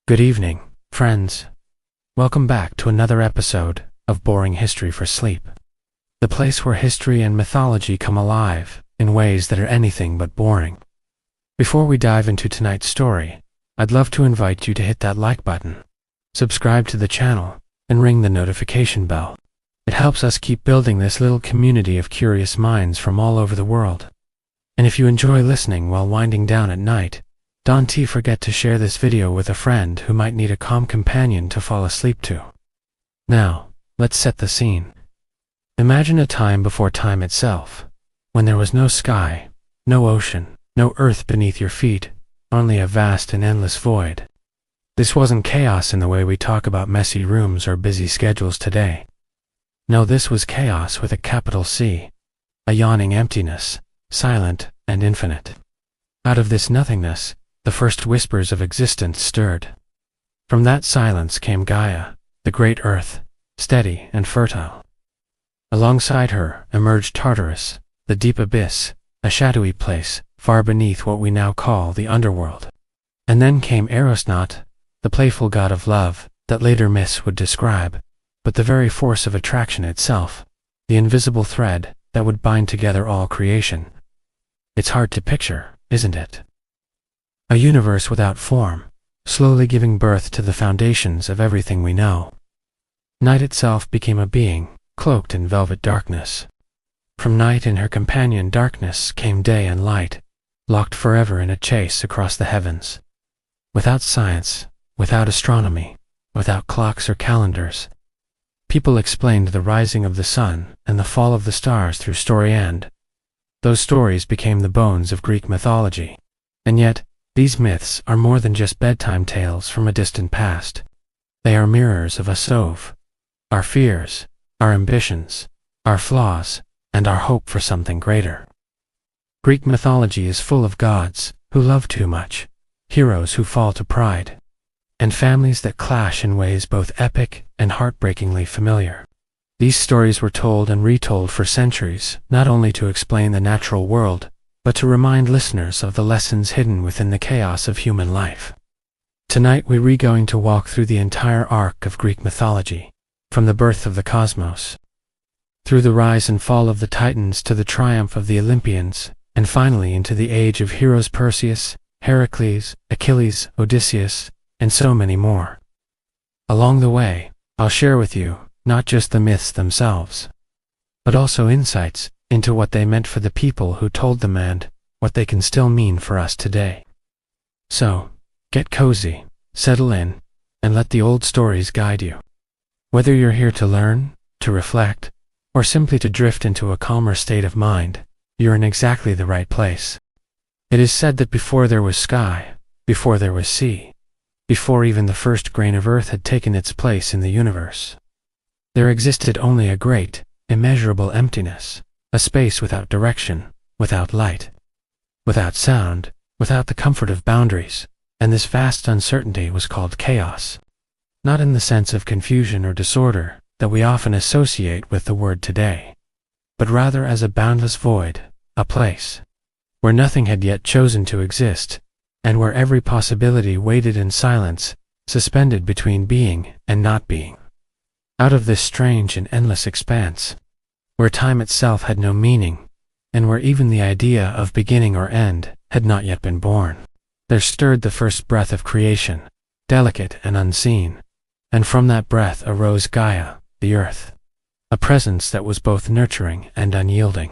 Good evening, friends. Welcome back to another episode of Boring History for Sleep, the place where history and mythology come alive in ways that are anything but boring. Before we dive into tonight's story, I'd love to invite you to hit that like button, subscribe to the channel, and ring the notification bell. It helps us keep building this little community of curious minds from all over the world. And if you enjoy listening while winding down at night, don't forget to share this video with a friend who might need a calm companion to fall asleep to. Now, let's set the scene. Imagine a time before time itself, when there was no sky, no ocean, no earth beneath your feet, only a vast and endless void. This wasn't chaos in the way we talk about messy rooms or busy schedules today. No, this was chaos with a capital C, a yawning emptiness, silent and infinite. Out of this nothingness, the first whispers of existence stirred. From that silence came Gaia, the great earth, steady and fertile. Alongside her emerged Tartarus, the deep abyss, a shadowy place far beneath what we now call the underworld. And then came Eros, not the playful god of love that later myths would describe, but the very force of attraction itself, the invisible thread that would bind together all creation. It's hard to picture, isn't it? A universe without form, slowly giving birth to the foundations of everything we know. Night itself became a being, cloaked in velvet darkness. From night and her companion darkness came day and light, locked forever in a chase across the heavens. Without science, without astronomy, without clocks or calendars, people explained the rising of the sun and the fall of the stars through story, and those stories became the bones of Greek mythology. And yet, these myths are more than just bedtime tales from a distant past. They are mirrors of us of our fears, our ambitions, our flaws, and our hope for something greater. Greek mythology is full of gods who love too much, heroes who fall to pride, and families that clash in ways both epic and heartbreakingly familiar. These stories were told and retold for centuries, not only to explain the natural world, but to remind listeners of the lessons hidden within the chaos of human life. Tonight we're going to walk through the entire arc of Greek mythology, from the birth of the cosmos, through the rise and fall of the Titans to the triumph of the Olympians, and finally into the age of heroes Perseus, Heracles, Achilles, Odysseus, and so many more. Along the way, I'll share with you not just the myths themselves, but also insights into what they meant for the people who told them and what they can still mean for us today. So, get cozy, settle in, and let the old stories guide you. Whether you're here to learn, to reflect, or simply to drift into a calmer state of mind, you're in exactly the right place. It is said that before there was sky, before there was sea, before even the first grain of earth had taken its place in the universe, there existed only a great, immeasurable emptiness. A space without direction, without light, without sound, without the comfort of boundaries, and this vast uncertainty was called chaos. Not in the sense of confusion or disorder that we often associate with the word today, but rather as a boundless void, a place where nothing had yet chosen to exist, and where every possibility waited in silence, suspended between being and not being. Out of this strange and endless expanse, where time itself had no meaning, and where even the idea of beginning or end had not yet been born, there stirred the first breath of creation, delicate and unseen, and from that breath arose Gaia, the earth, a presence that was both nurturing and unyielding,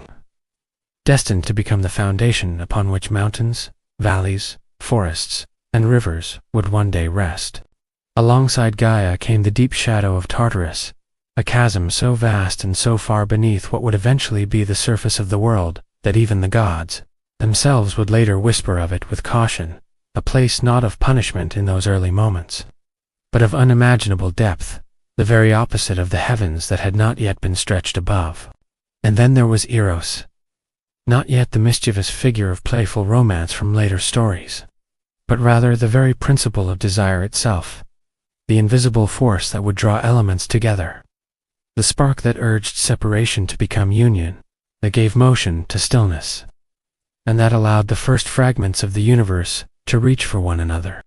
destined to become the foundation upon which mountains, valleys, forests, and rivers would one day rest. Alongside Gaia came the deep shadow of Tartarus, a chasm so vast and so far beneath what would eventually be the surface of the world that even the gods themselves would later whisper of it with caution, a place not of punishment in those early moments, but of unimaginable depth, the very opposite of the heavens that had not yet been stretched above. And then there was Eros, not yet the mischievous figure of playful romance from later stories, but rather the very principle of desire itself, the invisible force that would draw elements together. The spark that urged separation to become union, that gave motion to stillness, and that allowed the first fragments of the universe to reach for one another.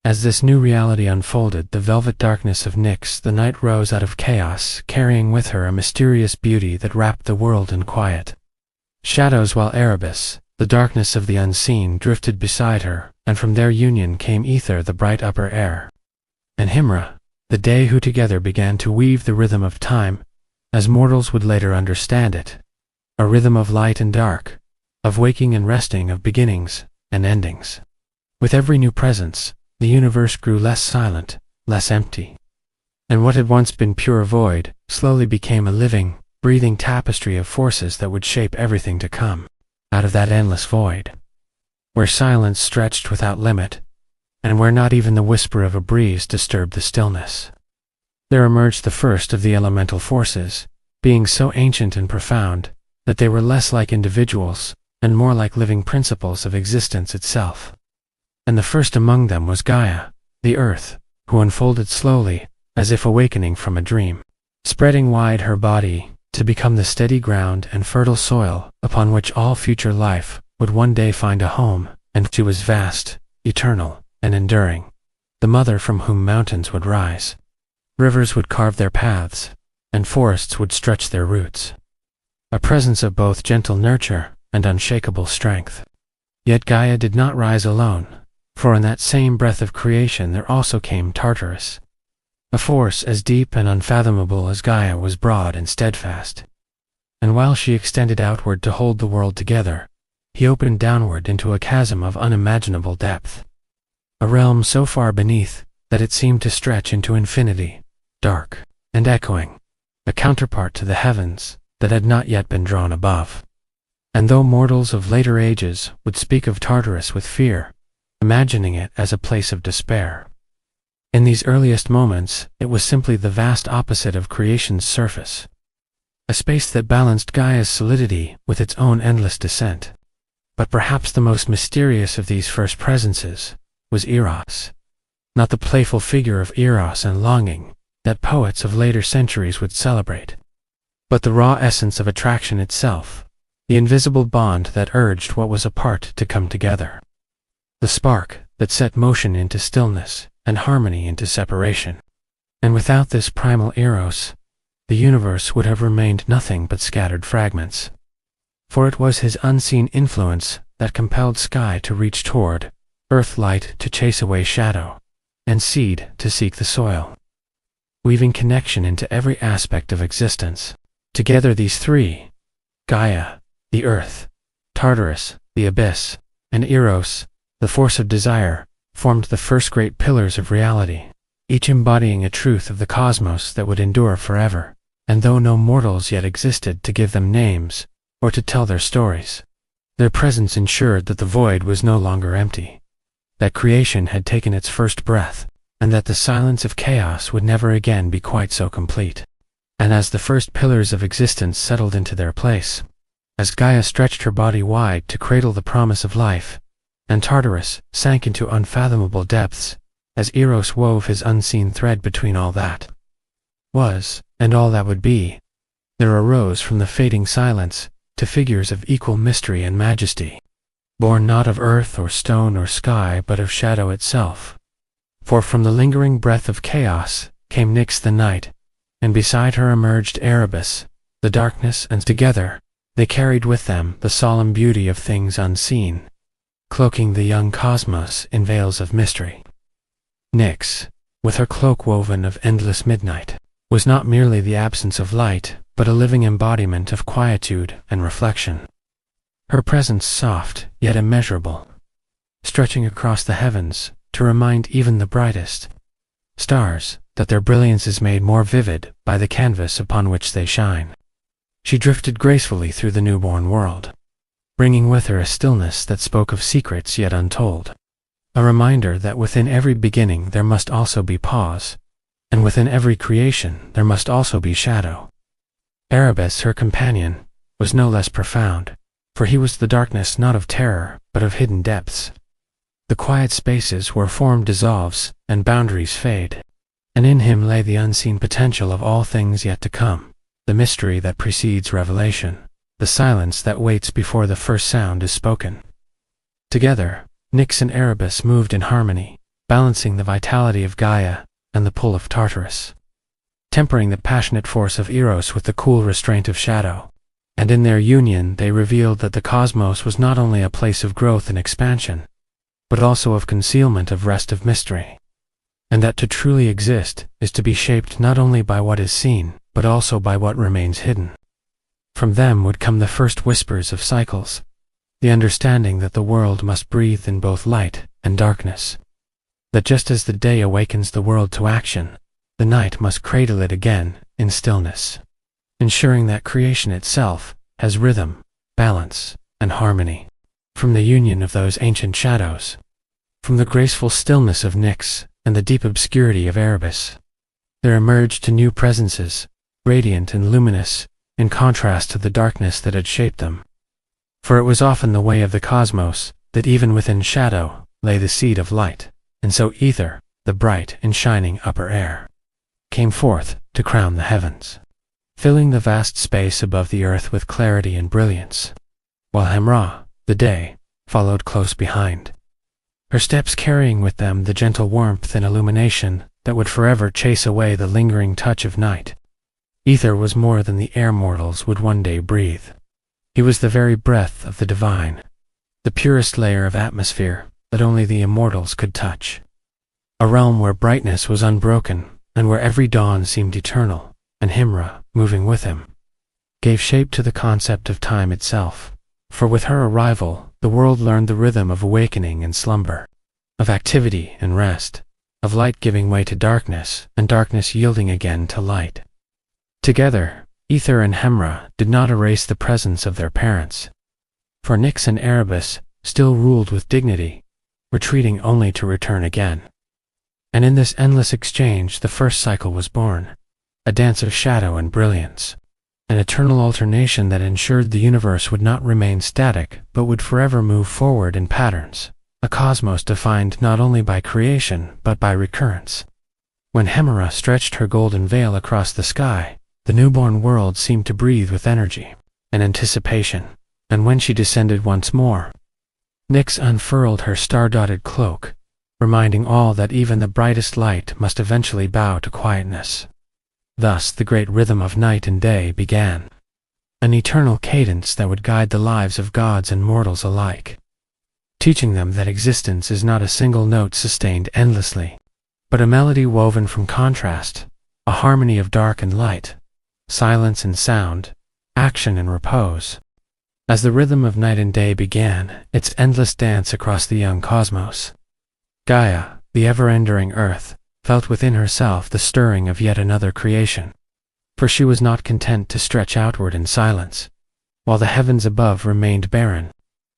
As this new reality unfolded, the velvet darkness of Nyx, the night rose out of chaos, carrying with her a mysterious beauty that wrapped the world in quiet. Shadows, while Erebus, the darkness of the unseen, drifted beside her, and from their union came Ether, the bright upper air, and Himra, the day, who together began to weave the rhythm of time, as mortals would later understand it, a rhythm of light and dark, of waking and resting, of beginnings and endings. With every new presence, the universe grew less silent, less empty, and what had once been pure void slowly became a living, breathing tapestry of forces that would shape everything to come. Out of that endless void, where silence stretched without limit, and where not even the whisper of a breeze disturbed the stillness, there emerged the first of the elemental forces, beings so ancient and profound that they were less like individuals and more like living principles of existence itself. And the first among them was Gaia, the earth, who unfolded slowly, as if awakening from a dream, spreading wide her body to become the steady ground and fertile soil upon which all future life would one day find a home. And she was vast, eternal, and enduring, the mother from whom mountains would rise, rivers would carve their paths, and forests would stretch their roots, a presence of both gentle nurture and unshakable strength. Yet Gaia did not rise alone, for in that same breath of creation there also came Tartarus, a force as deep and unfathomable as Gaia was broad and steadfast. And while she extended outward to hold the world together, he opened downward into a chasm of unimaginable depth, a realm so far beneath that it seemed to stretch into infinity, dark and echoing, a counterpart to the heavens that had not yet been drawn above. And though mortals of later ages would speak of Tartarus with fear, imagining it as a place of despair, in these earliest moments it was simply the vast opposite of creation's surface, a space that balanced Gaia's solidity with its own endless descent. But perhaps the most mysterious of these first presences was Eros, not the playful figure of Eros and longing that poets of later centuries would celebrate, but the raw essence of attraction itself, the invisible bond that urged what was apart to come together, the spark that set motion into stillness and harmony into separation. And without this primal Eros, the universe would have remained nothing but scattered fragments. For it was his unseen influence that compelled sky to reach toward, earth light to chase away shadow, and seed to seek the soil, weaving connection into every aspect of existence. Together these three, Gaia, the earth, Tartarus, the abyss, and Eros, the force of desire, formed the first great pillars of reality, each embodying a truth of the cosmos that would endure forever. And though no mortals yet existed to give them names or to tell their stories, their presence ensured that the void was no longer empty, that creation had taken its first breath, and that the silence of chaos would never again be quite so complete. And as the first pillars of existence settled into their place, as Gaia stretched her body wide to cradle the promise of life, and Tartarus sank into unfathomable depths, as Eros wove his unseen thread between all that was and all that would be, there arose from the fading silence to figures of equal mystery and majesty, born not of earth or stone or sky but of shadow itself. For from the lingering breath of chaos came Nyx the night, and beside her emerged Erebus, the darkness, and together they carried with them the solemn beauty of things unseen, cloaking the young cosmos in veils of mystery. Nyx, with her cloak woven of endless midnight, was not merely the absence of light, but a living embodiment of quietude and reflection. Her presence soft, yet immeasurable, stretching across the heavens to remind even the brightest stars that their brilliance is made more vivid by the canvas upon which they shine. She drifted gracefully through the newborn world, bringing with her a stillness that spoke of secrets yet untold, a reminder that within every beginning there must also be pause, and within every creation there must also be shadow. Erebus, her companion, was no less profound, for he was the darkness not of terror, but of hidden depths, the quiet spaces where form dissolves and boundaries fade, and in him lay the unseen potential of all things yet to come, the mystery that precedes revelation, the silence that waits before the first sound is spoken. Together, Nyx and Erebus moved in harmony, balancing the vitality of Gaia and the pull of Tartarus, tempering the passionate force of Eros with the cool restraint of shadow. And in their union they revealed that the cosmos was not only a place of growth and expansion, but also of concealment, of rest, of mystery, and that to truly exist is to be shaped not only by what is seen, but also by what remains hidden. From them would come the first whispers of cycles, the understanding that the world must breathe in both light and darkness, that just as the day awakens the world to action, the night must cradle it again in stillness, ensuring that creation itself has rhythm, balance, and harmony. From the union of those ancient shadows, from the graceful stillness of Nyx and the deep obscurity of Erebus, there emerged new presences, radiant and luminous, in contrast to the darkness that had shaped them. For it was often the way of the cosmos that even within shadow lay the seed of light, and so Ether, the bright and shining upper air, came forth to crown the heavens, filling the vast space above the earth with clarity and brilliance, while Hemra, the day, followed close behind, her steps carrying with them the gentle warmth and illumination that would forever chase away the lingering touch of night. Ether was more than the air mortals would one day breathe. He was the very breath of the divine, the purest layer of atmosphere that only the immortals could touch. A realm where brightness was unbroken and where every dawn seemed eternal, and Hemra, moving with him, gave shape to the concept of time itself. For with her arrival, the world learned the rhythm of awakening and slumber, of activity and rest, of light giving way to darkness, and darkness yielding again to light. Together, Ether and Hemra did not erase the presence of their parents, for Nyx and Erebus still ruled with dignity, retreating only to return again. And in this endless exchange the first cycle was born, a dance of shadow and brilliance, an eternal alternation that ensured the universe would not remain static but would forever move forward in patterns, a cosmos defined not only by creation but by recurrence. When Hemera stretched her golden veil across the sky, the newborn world seemed to breathe with energy and anticipation, and when she descended once more, Nyx unfurled her star-dotted cloak, reminding all that even the brightest light must eventually bow to quietness. Thus the great rhythm of night and day began, an eternal cadence that would guide the lives of gods and mortals alike, teaching them that existence is not a single note sustained endlessly, but a melody woven from contrast, a harmony of dark and light, silence and sound, action and repose. As the rhythm of night and day began its endless dance across the young cosmos, Gaia, the ever-enduring earth, felt within herself the stirring of yet another creation, for she was not content to stretch outward in silence, while the heavens above remained barren,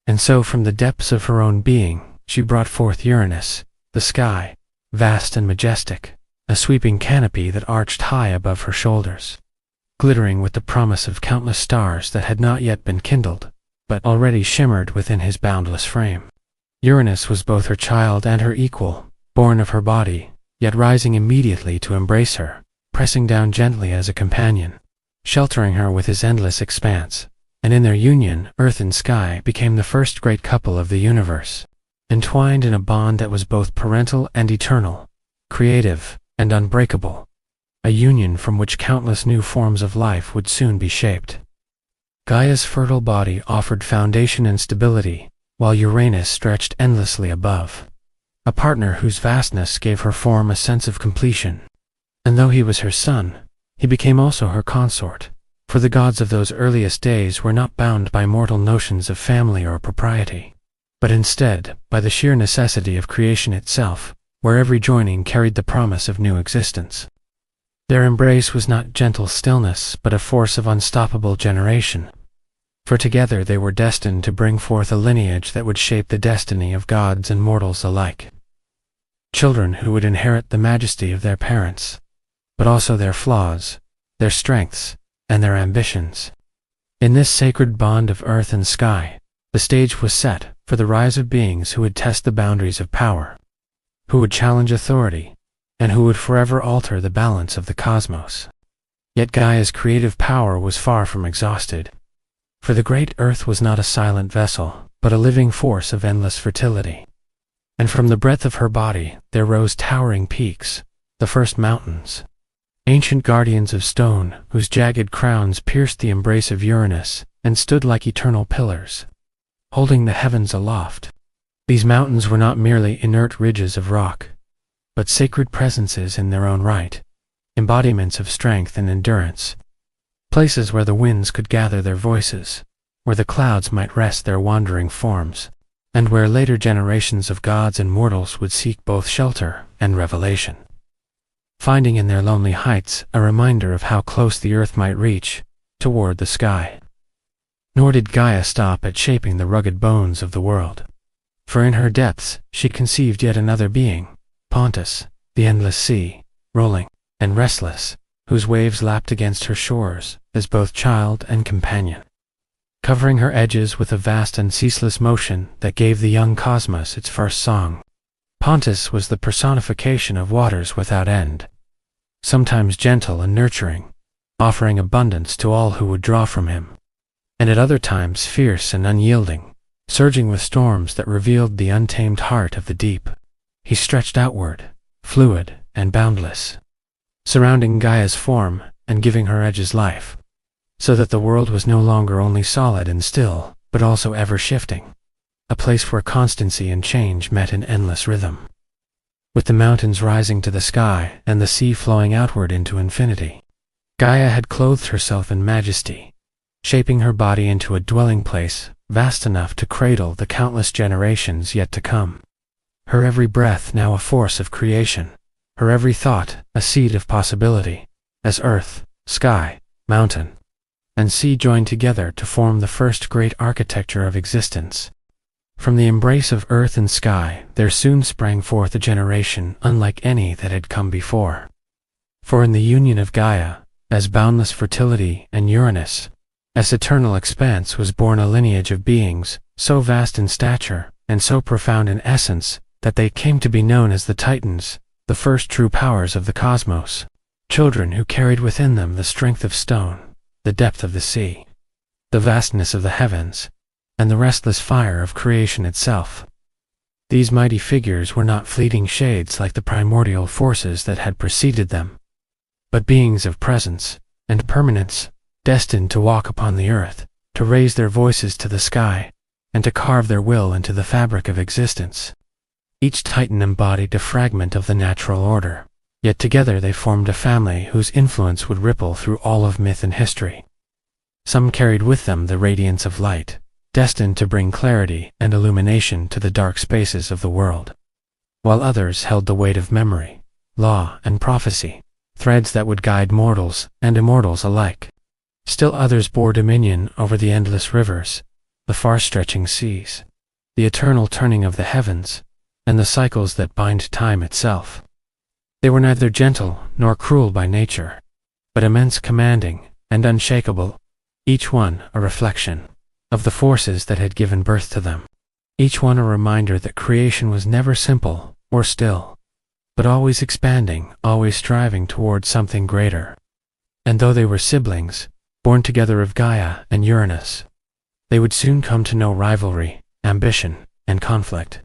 and so from the depths of her own being she brought forth Uranus, the sky, vast and majestic, a sweeping canopy that arched high above her shoulders, glittering with the promise of countless stars that had not yet been kindled, but already shimmered within his boundless frame. Uranus was both her child and her equal, born of her body, yet rising immediately to embrace her, pressing down gently as a companion, sheltering her with his endless expanse, and in their union earth and sky became the first great couple of the universe, entwined in a bond that was both parental and eternal, creative and unbreakable, a union from which countless new forms of life would soon be shaped. Gaia's fertile body offered foundation and stability, while Uranus stretched endlessly above, a partner whose vastness gave her form a sense of completion. And though he was her son, he became also her consort, for the gods of those earliest days were not bound by mortal notions of family or propriety, but instead by the sheer necessity of creation itself, where every joining carried the promise of new existence. Their embrace was not gentle stillness, but a force of unstoppable generation, for together they were destined to bring forth a lineage that would shape the destiny of gods and mortals alike. Children who would inherit the majesty of their parents, but also their flaws, their strengths, and their ambitions. In this sacred bond of earth and sky, the stage was set for the rise of beings who would test the boundaries of power, who would challenge authority, and who would forever alter the balance of the cosmos. Yet Gaia's creative power was far from exhausted, for the great earth was not a silent vessel, but a living force of endless fertility. and from the breadth of her body there rose towering peaks, the first mountains, ancient guardians of stone whose jagged crowns pierced the embrace of Uranus and stood like eternal pillars, holding the heavens aloft. These mountains were not merely inert ridges of rock, but sacred presences in their own right, embodiments of strength and endurance, places where the winds could gather their voices, where the clouds might rest their wandering forms, and where later generations of gods and mortals would seek both shelter and revelation, finding in their lonely heights a reminder of how close the earth might reach toward the sky. Nor did Gaia stop at shaping the rugged bones of the world, for in her depths she conceived yet another being, Pontus, the endless sea, rolling and restless, whose waves lapped against her shores as both child and companion, covering her edges with a vast and ceaseless motion that gave the young cosmos its first song. Pontus was the personification of waters without end, sometimes gentle and nurturing, offering abundance to all who would draw from him, and at other times fierce and unyielding, surging with storms that revealed the untamed heart of the deep. He stretched outward, fluid and boundless, surrounding Gaia's form and giving her edges life, so that the world was no longer only solid and still, but also ever-shifting, a place where constancy and change met in endless rhythm. With the mountains rising to the sky and the sea flowing outward into infinity, Gaia had clothed herself in majesty, shaping her body into a dwelling place vast enough to cradle the countless generations yet to come. Her every breath now a force of creation, her every thought a seed of possibility, as earth, sky, mountain, and sea joined together to form the first great architecture of existence. From the embrace of earth and sky there soon sprang forth a generation unlike any that had come before. For in the union of Gaia, as boundless fertility, and Uranus, as eternal expanse, was born a lineage of beings so vast in stature and so profound in essence that they came to be known as the Titans, the first true powers of the cosmos, children who carried within them the strength of stone, the depth of the sea, the vastness of the heavens, and the restless fire of creation itself. These mighty figures were not fleeting shades like the primordial forces that had preceded them, but beings of presence and permanence, destined to walk upon the earth, to raise their voices to the sky, and to carve their will into the fabric of existence. Each Titan embodied a fragment of the natural order, yet together they formed a family whose influence would ripple through all of myth and history. Some carried with them the radiance of light, destined to bring clarity and illumination to the dark spaces of the world, while others held the weight of memory, law, and prophecy, threads that would guide mortals and immortals alike. Still others bore dominion over the endless rivers, the far-stretching seas, the eternal turning of the heavens, and the cycles that bind time itself. They were neither gentle nor cruel by nature, but immense, commanding, and unshakable, each one a reflection of the forces that had given birth to them, each one a reminder that creation was never simple or still, but always expanding, always striving towards something greater. And though they were siblings, born together of Gaia and Uranus, they would soon come to know rivalry, ambition, and conflict.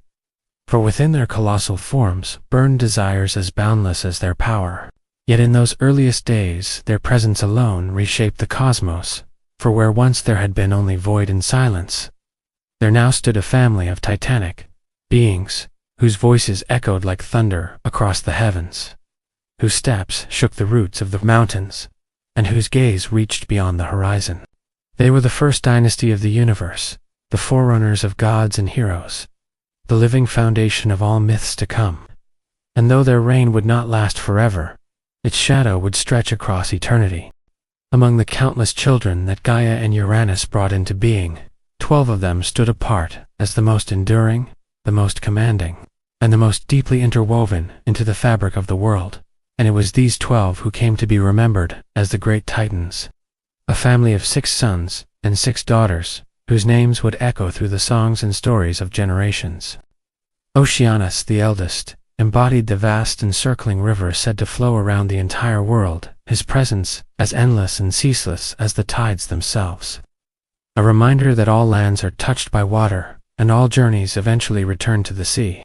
For within their colossal forms burned desires as boundless as their power. Yet in those earliest days their presence alone reshaped the cosmos, for where once there had been only void and silence, there now stood a family of titanic beings, whose voices echoed like thunder across the heavens, whose steps shook the roots of the mountains, and whose gaze reached beyond the horizon. They were the first dynasty of the universe, the forerunners of gods and heroes, the living foundation of all myths to come. And though their reign would not last forever, its shadow would stretch across eternity. Among the countless children that Gaia and Uranus brought into being, 12 of them stood apart as the most enduring, the most commanding, and the most deeply interwoven into the fabric of the world. And it was these 12 who came to be remembered as the great Titans, a family of 6 sons and 6 daughters, whose names would echo through the songs and stories of generations. Oceanus, the eldest, embodied the vast encircling river said to flow around the entire world, his presence as endless and ceaseless as the tides themselves. A reminder that all lands are touched by water, and all journeys eventually return to the sea.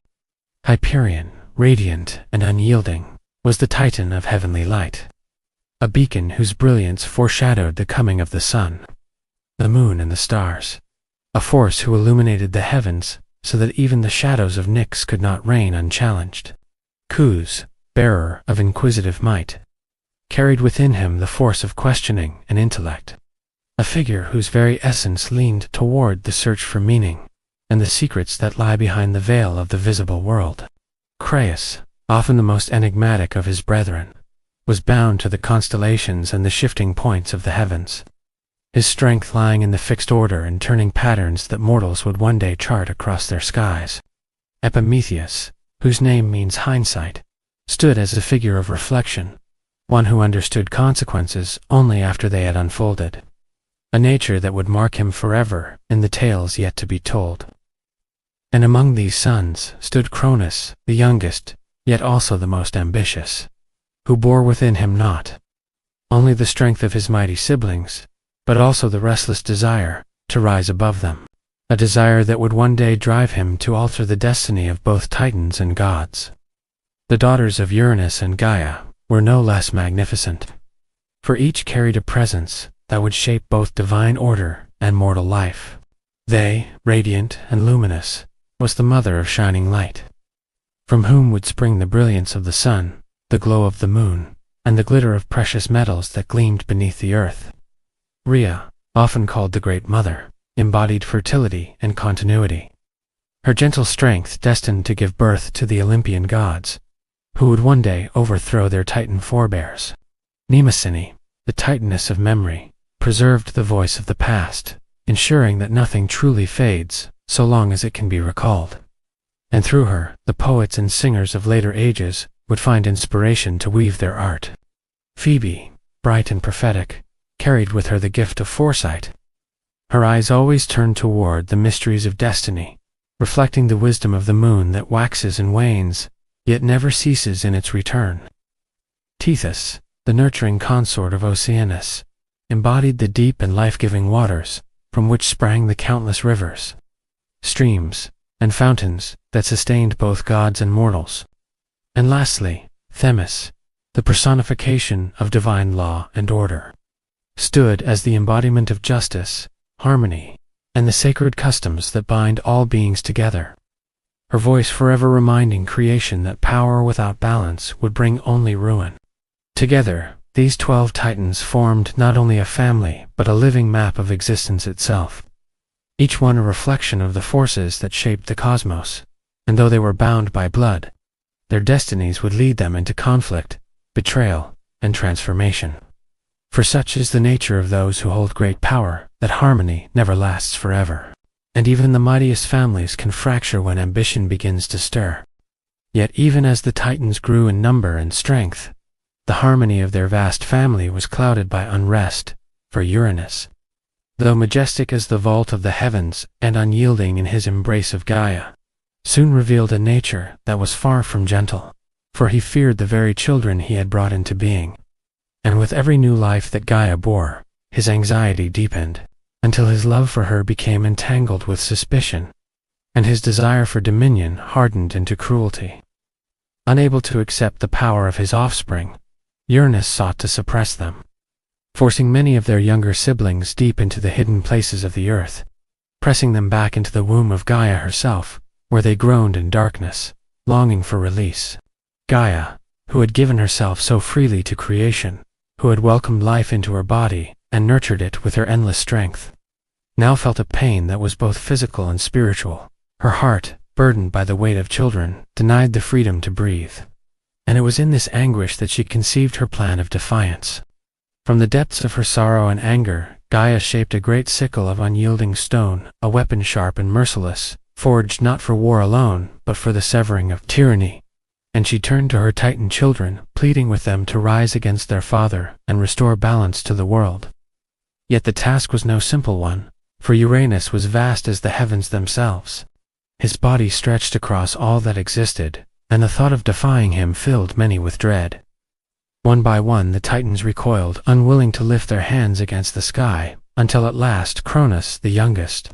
Hyperion, radiant and unyielding, was the Titan of heavenly light, a beacon whose brilliance foreshadowed the coming of the sun, the moon and the stars, a force who illuminated the heavens so that even the shadows of Nyx could not reign unchallenged. Zeus, bearer of inquisitive might, carried within him the force of questioning and intellect, a figure whose very essence leaned toward the search for meaning and the secrets that lie behind the veil of the visible world. Creius, often the most enigmatic of his brethren, was bound to the constellations and the shifting points of the heavens, his strength lying in the fixed order and turning patterns that mortals would one day chart across their skies. Epimetheus, whose name means hindsight, stood as a figure of reflection, one who understood consequences only after they had unfolded, a nature that would mark him forever in the tales yet to be told. And among these sons stood Cronus, the youngest, yet also the most ambitious, who bore within him not only the strength of his mighty siblings, but also the restless desire to rise above them, a desire that would one day drive him to alter the destiny of both Titans and gods. The daughters of Uranus and Gaia were no less magnificent, for each carried a presence that would shape both divine order and mortal life. They, radiant and luminous, was the mother of shining light, from whom would spring the brilliance of the sun, the glow of the moon, and the glitter of precious metals that gleamed beneath the earth. Rhea, often called the Great Mother, embodied fertility and continuity, her gentle strength destined to give birth to the Olympian gods, who would one day overthrow their Titan forebears. Mnemosyne, the Titaness of memory, preserved the voice of the past, ensuring that nothing truly fades so long as it can be recalled. And through her, the poets and singers of later ages would find inspiration to weave their art. Phoebe, bright and prophetic, carried with her the gift of foresight, her eyes always turned toward the mysteries of destiny, reflecting the wisdom of the moon that waxes and wanes, yet never ceases in its return. Tethys, the nurturing consort of Oceanus, embodied the deep and life-giving waters from which sprang the countless rivers, streams, and fountains that sustained both gods and mortals. And lastly, Themis, the personification of divine law and order, stood as the embodiment of justice, harmony, and the sacred customs that bind all beings together, her voice forever reminding creation that power without balance would bring only ruin. Together, these 12 Titans formed not only a family but a living map of existence itself, each one a reflection of the forces that shaped the cosmos, and though they were bound by blood, their destinies would lead them into conflict, betrayal, and transformation. For such is the nature of those who hold great power, that harmony never lasts forever, and even the mightiest families can fracture when ambition begins to stir. Yet even as the Titans grew in number and strength, the harmony of their vast family was clouded by unrest, for Uranus, though majestic as the vault of the heavens and unyielding in his embrace of Gaia, soon revealed a nature that was far from gentle, for he feared the very children he had brought into being. And with every new life that Gaia bore, his anxiety deepened, until his love for her became entangled with suspicion, and his desire for dominion hardened into cruelty. Unable to accept the power of his offspring, Uranus sought to suppress them, forcing many of their younger siblings deep into the hidden places of the earth, pressing them back into the womb of Gaia herself, where they groaned in darkness, longing for release. Gaia, who had given herself so freely to creation, who had welcomed life into her body and nurtured it with her endless strength, now felt a pain that was both physical and spiritual. Her heart, burdened by the weight of children, denied the freedom to breathe. And it was in this anguish that she conceived her plan of defiance. From the depths of her sorrow and anger, Gaia shaped a great sickle of unyielding stone, a weapon sharp and merciless, forged not for war alone, but for the severing of tyranny. And she turned to her Titan children, pleading with them to rise against their father and restore balance to the world. Yet the task was no simple one, for Uranus was vast as the heavens themselves. His body stretched across all that existed, and the thought of defying him filled many with dread. One by one the Titans recoiled, unwilling to lift their hands against the sky, until at last Cronus, the youngest,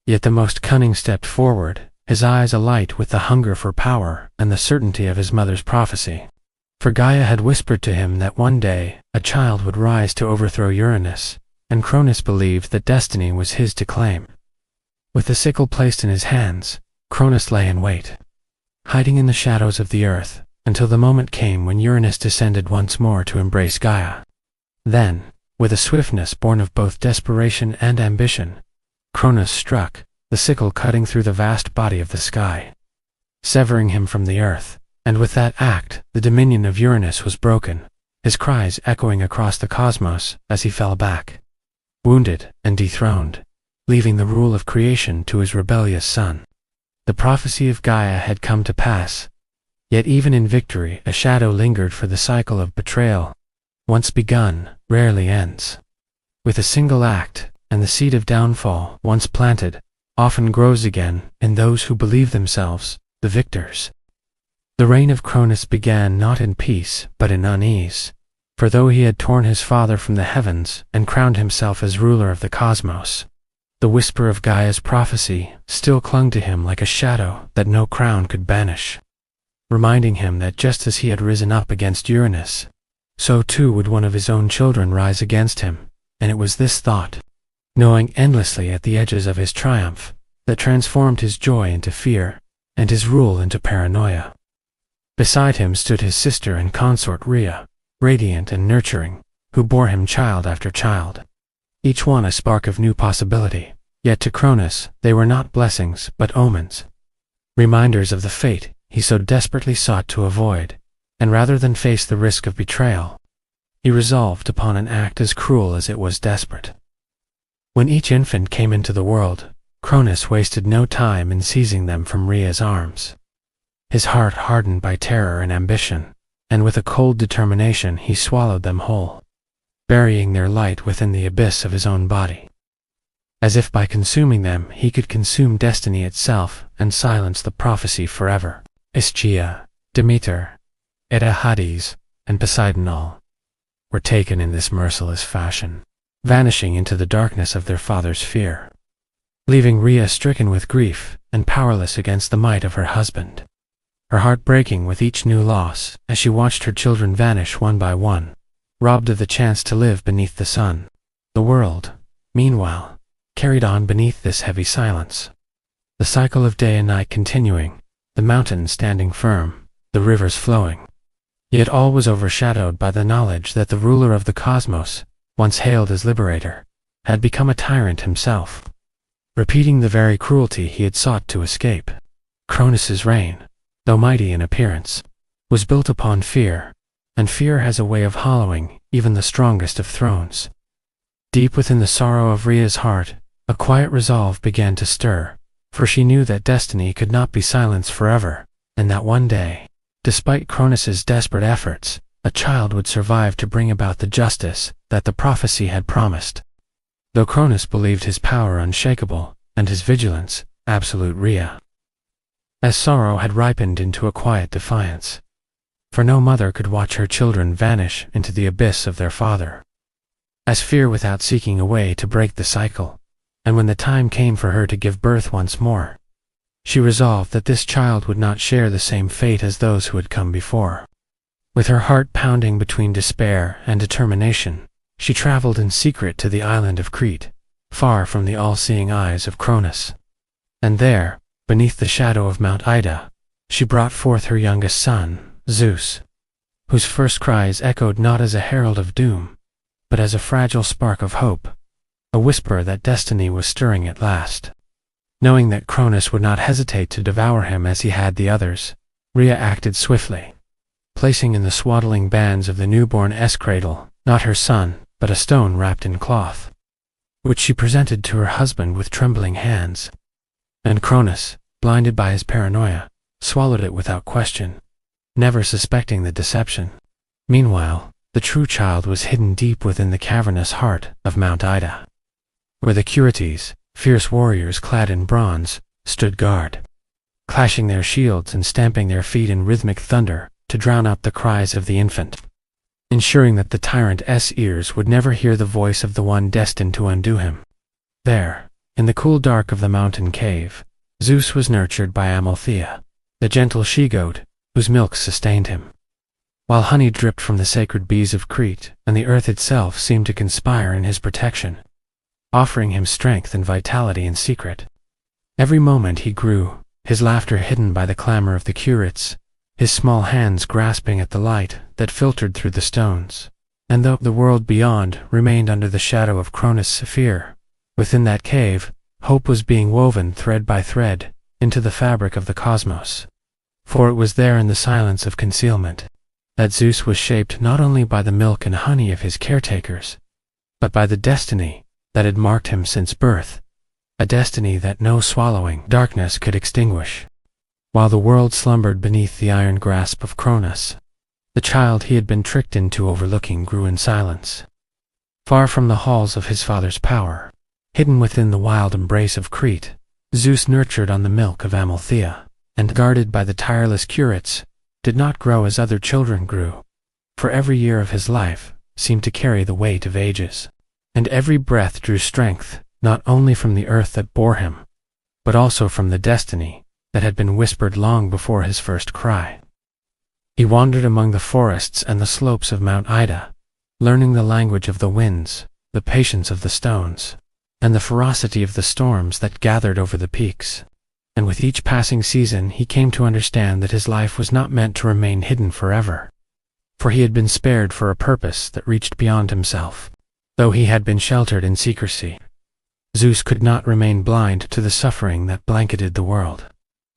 yet the most cunning, stepped forward, his eyes alight with the hunger for power and the certainty of his mother's prophecy. For Gaia had whispered to him that one day a child would rise to overthrow Uranus, and Cronus believed that destiny was his to claim. With the sickle placed in his hands, Cronus lay in wait, hiding in the shadows of the earth, until the moment came when Uranus descended once more to embrace Gaia. Then, with a swiftness born of both desperation and ambition, Cronus struck, the sickle cutting through the vast body of the sky, severing him from the earth, and with that act the dominion of Uranus was broken, his cries echoing across the cosmos as he fell back, wounded and dethroned, leaving the rule of creation to his rebellious son. The prophecy of Gaia had come to pass, yet even in victory a shadow lingered, for the cycle of betrayal, once begun, rarely ends. With a single act, and the seed of downfall, once planted, often grows again in those who believe themselves the victors. The reign of Cronus began not in peace but in unease, for though he had torn his father from the heavens and crowned himself as ruler of the cosmos, the whisper of Gaia's prophecy still clung to him like a shadow that no crown could banish, reminding him that just as he had risen up against Uranus, so too would one of his own children rise against him. And it was this thought, gnawing endlessly at the edges of his triumph, that transformed his joy into fear, and his rule into paranoia. Beside him stood his sister and consort Rhea, radiant and nurturing, who bore him child after child, each one a spark of new possibility. Yet to Cronus they were not blessings but omens, reminders of the fate he so desperately sought to avoid, and rather than face the risk of betrayal, he resolved upon an act as cruel as it was desperate. When each infant came into the world, Cronus wasted no time in seizing them from Rhea's arms. His heart hardened by terror and ambition, and with a cold determination he swallowed them whole, burying their light within the abyss of his own body. As if by consuming them he could consume destiny itself and silence the prophecy forever. Ischia, Demeter, Ida, Hades, and Poseidon all were taken in this merciless fashion, vanishing into the darkness of their father's fear, leaving Rhea stricken with grief and powerless against the might of her husband, her heart breaking with each new loss as she watched her children vanish one by one, robbed of the chance to live beneath the sun. The world, meanwhile, carried on beneath this heavy silence, the cycle of day and night continuing, the mountains standing firm, the rivers flowing. Yet all was overshadowed by the knowledge that the ruler of the cosmos, once hailed as liberator, had become a tyrant himself, repeating the very cruelty he had sought to escape. Cronus's reign, though mighty in appearance, was built upon fear, and fear has a way of hollowing even the strongest of thrones. Deep within the sorrow of Rhea's heart, a quiet resolve began to stir, for she knew that destiny could not be silenced forever, and that one day, despite Cronus's desperate efforts, a child would survive to bring about the justice that the prophecy had promised. Though Cronus believed his power unshakable, and his vigilance absolute, Rhea, as sorrow had ripened into a quiet defiance, for no mother could watch her children vanish into the abyss of their father, as fear without seeking a way to break the cycle, and when the time came for her to give birth once more, she resolved that this child would not share the same fate as those who had come before. With her heart pounding between despair and determination, she traveled in secret to the island of Crete, far from the all-seeing eyes of Cronus. And there, beneath the shadow of Mount Ida, she brought forth her youngest son, Zeus, whose first cries echoed not as a herald of doom, but as a fragile spark of hope, a whisper that destiny was stirring at last. Knowing that Cronus would not hesitate to devour him as he had the others, Rhea acted swiftly, placing in the swaddling bands of the newborn cradle, not her son, but a stone wrapped in cloth, which she presented to her husband with trembling hands. And Cronus, blinded by his paranoia, swallowed it without question, never suspecting the deception. Meanwhile, the true child was hidden deep within the cavernous heart of Mount Ida, where the Curetes, fierce warriors clad in bronze, stood guard, clashing their shields and stamping their feet in rhythmic thunder to drown out the cries of the infant, ensuring that the tyrant's ears would never hear the voice of the one destined to undo him. There, in the cool dark of the mountain cave, Zeus was nurtured by Amalthea, the gentle she-goat, whose milk sustained him, while honey dripped from the sacred bees of Crete, and the earth itself seemed to conspire in his protection, offering him strength and vitality in secret. Every moment he grew, his laughter hidden by the clamor of the Curetes, his small hands grasping at the light that filtered through the stones. And though the world beyond remained under the shadow of Cronus' sphere, within that cave, hope was being woven thread by thread into the fabric of the cosmos. For it was there in the silence of concealment that Zeus was shaped not only by the milk and honey of his caretakers, but by the destiny that had marked him since birth, a destiny that no swallowing darkness could extinguish. While the world slumbered beneath the iron grasp of Cronus, the child he had been tricked into overlooking grew in silence. Far from the halls of his father's power, hidden within the wild embrace of Crete, Zeus, nurtured on the milk of Amalthea, and guarded by the tireless Curetes, did not grow as other children grew, for every year of his life seemed to carry the weight of ages, and every breath drew strength not only from the earth that bore him, but also from the destiny that had been whispered long before his first cry. He wandered among the forests and the slopes of Mount Ida, learning the language of the winds, the patience of the stones, and the ferocity of the storms that gathered over the peaks. And with each passing season he came to understand that his life was not meant to remain hidden forever, for he had been spared for a purpose that reached beyond himself. Though he had been sheltered in secrecy, Zeus could not remain blind to the suffering that blanketed the world.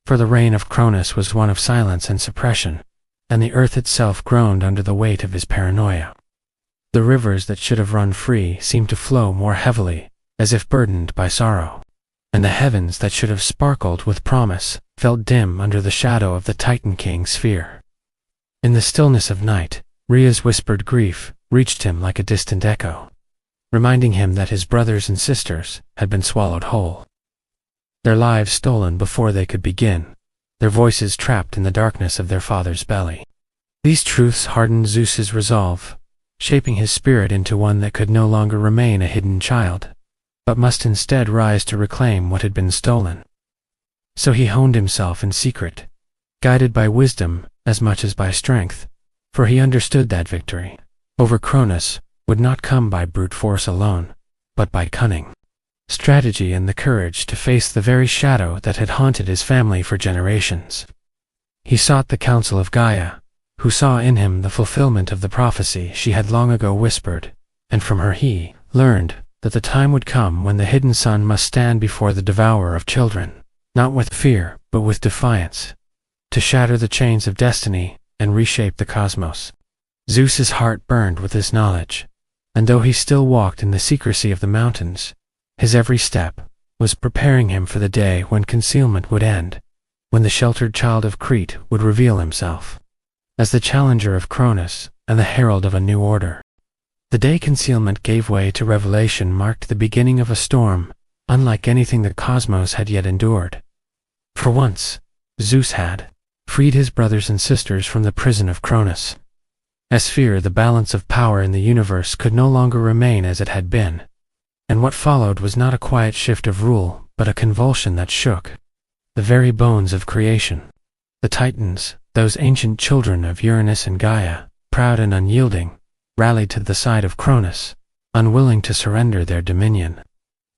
For the reign of Cronus was one of silence and suppression, and the earth itself groaned under the weight of his paranoia. The rivers that should have run free seemed to flow more heavily, as if burdened by sorrow, and the heavens that should have sparkled with promise felt dim under the shadow of the Titan King's sphere. In the stillness of night, Rhea's whispered grief reached him like a distant echo, reminding him that his brothers and sisters had been swallowed whole, their lives stolen before they could begin, their voices trapped in the darkness of their father's belly. These truths hardened Zeus's resolve, shaping his spirit into one that could no longer remain a hidden child, but must instead rise to reclaim what had been stolen. So he honed himself in secret, guided by wisdom as much as by strength, for he understood that victory over Cronus would not come by brute force alone, but by cunning, strategy, and the courage to face the very shadow that had haunted his family for generations. He sought the counsel of Gaia, who saw in him the fulfillment of the prophecy she had long ago whispered, and from her he learned that the time would come when the hidden son must stand before the devourer of children, not with fear but with defiance, to shatter the chains of destiny and reshape the cosmos. Zeus's heart burned with this knowledge, and though he still walked in the secrecy of the mountains, his every step was preparing him for the day when concealment would end, when the sheltered child of Crete would reveal himself as the challenger of Cronus and the herald of a new order. The day concealment gave way to revelation marked the beginning of a storm unlike anything the cosmos had yet endured. For once, Zeus had freed his brothers and sisters from the prison of Cronus. As fear, the balance of power in the universe could no longer remain as it had been, and what followed was not a quiet shift of rule, but a convulsion that shook the very bones of creation. The Titans, those ancient children of Uranus and Gaia, proud and unyielding, rallied to the side of Cronus, unwilling to surrender their dominion,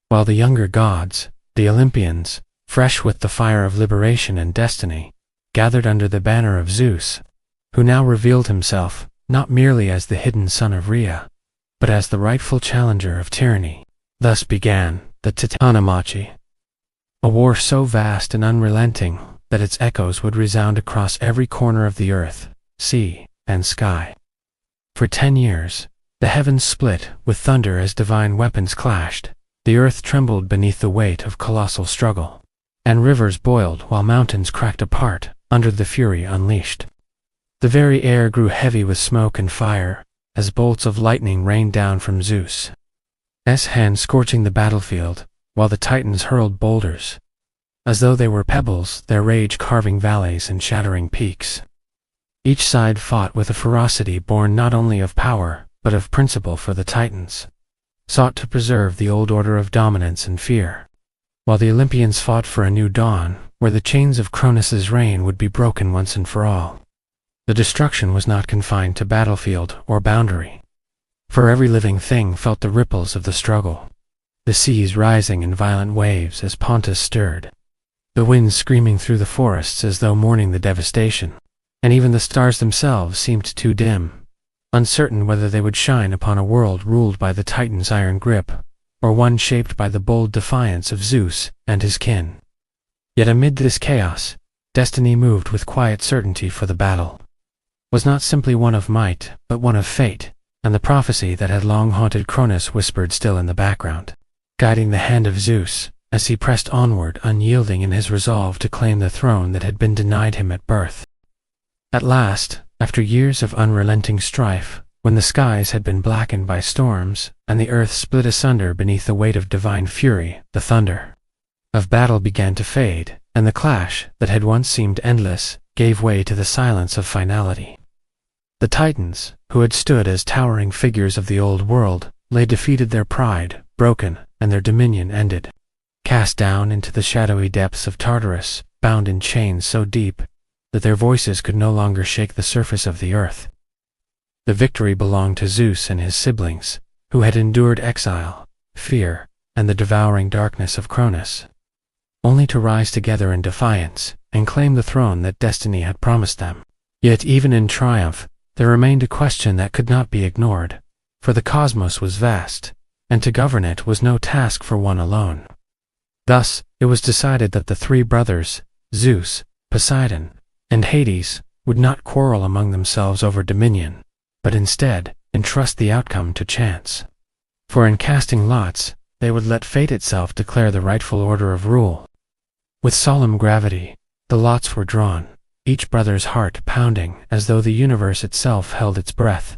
while the younger gods, the Olympians, fresh with the fire of liberation and destiny, gathered under the banner of Zeus, who now revealed himself not merely as the hidden son of Rhea, but as the rightful challenger of tyranny. Thus began the Titanomachy, a war so vast and unrelenting that its echoes would resound across every corner of the earth, sea, and sky. For 10 years, the heavens split with thunder as divine weapons clashed, the earth trembled beneath the weight of colossal struggle, and rivers boiled while mountains cracked apart under the fury unleashed. The very air grew heavy with smoke and fire, as bolts of lightning rained down from Zeus' hand, scorching the battlefield, while the Titans hurled boulders, as though they were pebbles, their rage carving valleys and shattering peaks. Each side fought with a ferocity born not only of power, but of principle, for the Titans sought to preserve the old order of dominance and fear, while the Olympians fought for a new dawn, where the chains of Cronus's reign would be broken once and for all. The destruction was not confined to battlefield or boundary, for every living thing felt the ripples of the struggle, the seas rising in violent waves as Pontus stirred, the winds screaming through the forests as though mourning the devastation, and even the stars themselves seemed too dim, uncertain whether they would shine upon a world ruled by the Titan's iron grip, or one shaped by the bold defiance of Zeus and his kin. Yet amid this chaos, destiny moved with quiet certainty, for the battle was not simply one of might, but one of fate, and the prophecy that had long haunted Cronus whispered still in the background, guiding the hand of Zeus as he pressed onward, unyielding in his resolve to claim the throne that had been denied him at birth. At last, after years of unrelenting strife, when the skies had been blackened by storms, and the earth split asunder beneath the weight of divine fury, the thunder of battle began to fade, and the clash that had once seemed endless gave way to the silence of finality. The Titans, who had stood as towering figures of the old world, lay defeated, their pride broken, and their dominion ended, cast down into the shadowy depths of Tartarus, bound in chains so deep that their voices could no longer shake the surface of the earth. The victory belonged to Zeus and his siblings, who had endured exile, fear, and the devouring darkness of Cronus, only to rise together in defiance and claim the throne that destiny had promised them. Yet even in triumph, there remained a question that could not be ignored, for the cosmos was vast, and to govern it was no task for one alone. Thus, it was decided that the three brothers, Zeus, Poseidon, and Hades, would not quarrel among themselves over dominion, but instead entrust the outcome to chance. For in casting lots, they would let fate itself declare the rightful order of rule. With solemn gravity, the lots were drawn, each brother's heart pounding as though the universe itself held its breath.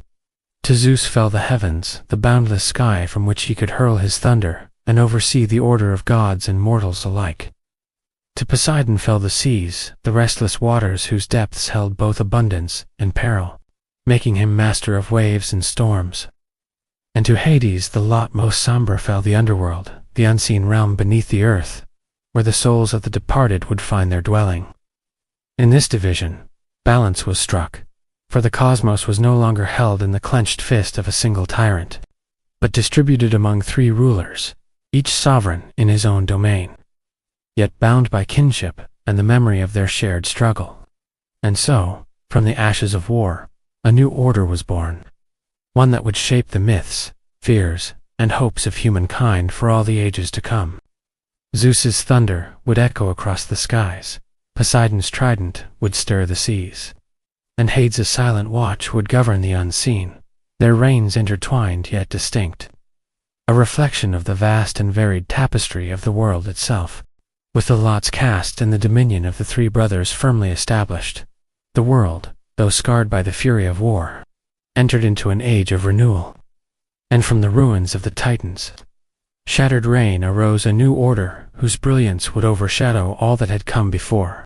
To Zeus fell the heavens, the boundless sky from which he could hurl his thunder and oversee the order of gods and mortals alike. To Poseidon fell the seas, the restless waters whose depths held both abundance and peril, making him master of waves and storms. And to Hades the lot most somber fell, the underworld, the unseen realm beneath the earth, where the souls of the departed would find their dwelling. In this division, balance was struck, for the cosmos was no longer held in the clenched fist of a single tyrant, but distributed among three rulers, each sovereign in his own domain, yet bound by kinship and the memory of their shared struggle. And so, from the ashes of war, a new order was born, one that would shape the myths, fears, and hopes of humankind for all the ages to come. Zeus's thunder would echo across the skies, Poseidon's trident would stir the seas, and Hades' silent watch would govern the unseen, their reigns intertwined yet distinct, a reflection of the vast and varied tapestry of the world itself. With the lots cast and the dominion of the three brothers firmly established, the world, though scarred by the fury of war, entered into an age of renewal. And from the ruins of the Titans' shattered reign arose a new order whose brilliance would overshadow all that had come before.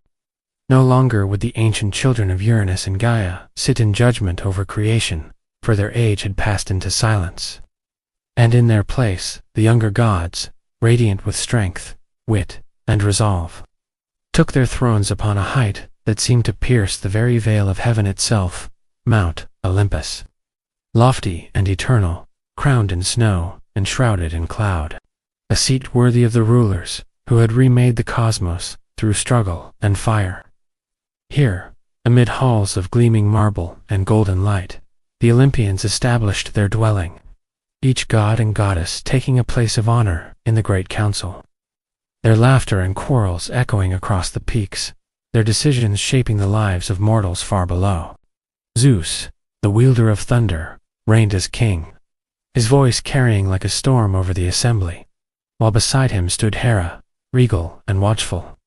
No longer would the ancient children of Uranus and Gaia sit in judgment over creation, for their age had passed into silence. And in their place, the younger gods, radiant with strength, wit, and resolve, took their thrones upon a height that seemed to pierce the very veil of heaven itself, Mount Olympus. Lofty and eternal, crowned in snow and shrouded in cloud, a seat worthy of the rulers who had remade the cosmos through struggle and fire. Here, amid halls of gleaming marble and golden light, the Olympians established their dwelling, each god and goddess taking a place of honor in the great council. Their laughter and quarrels echoing across the peaks, their decisions shaping the lives of mortals far below. Zeus, the wielder of thunder, reigned as king, his voice carrying like a storm over the assembly, while beside him stood Hera, regal and watchful,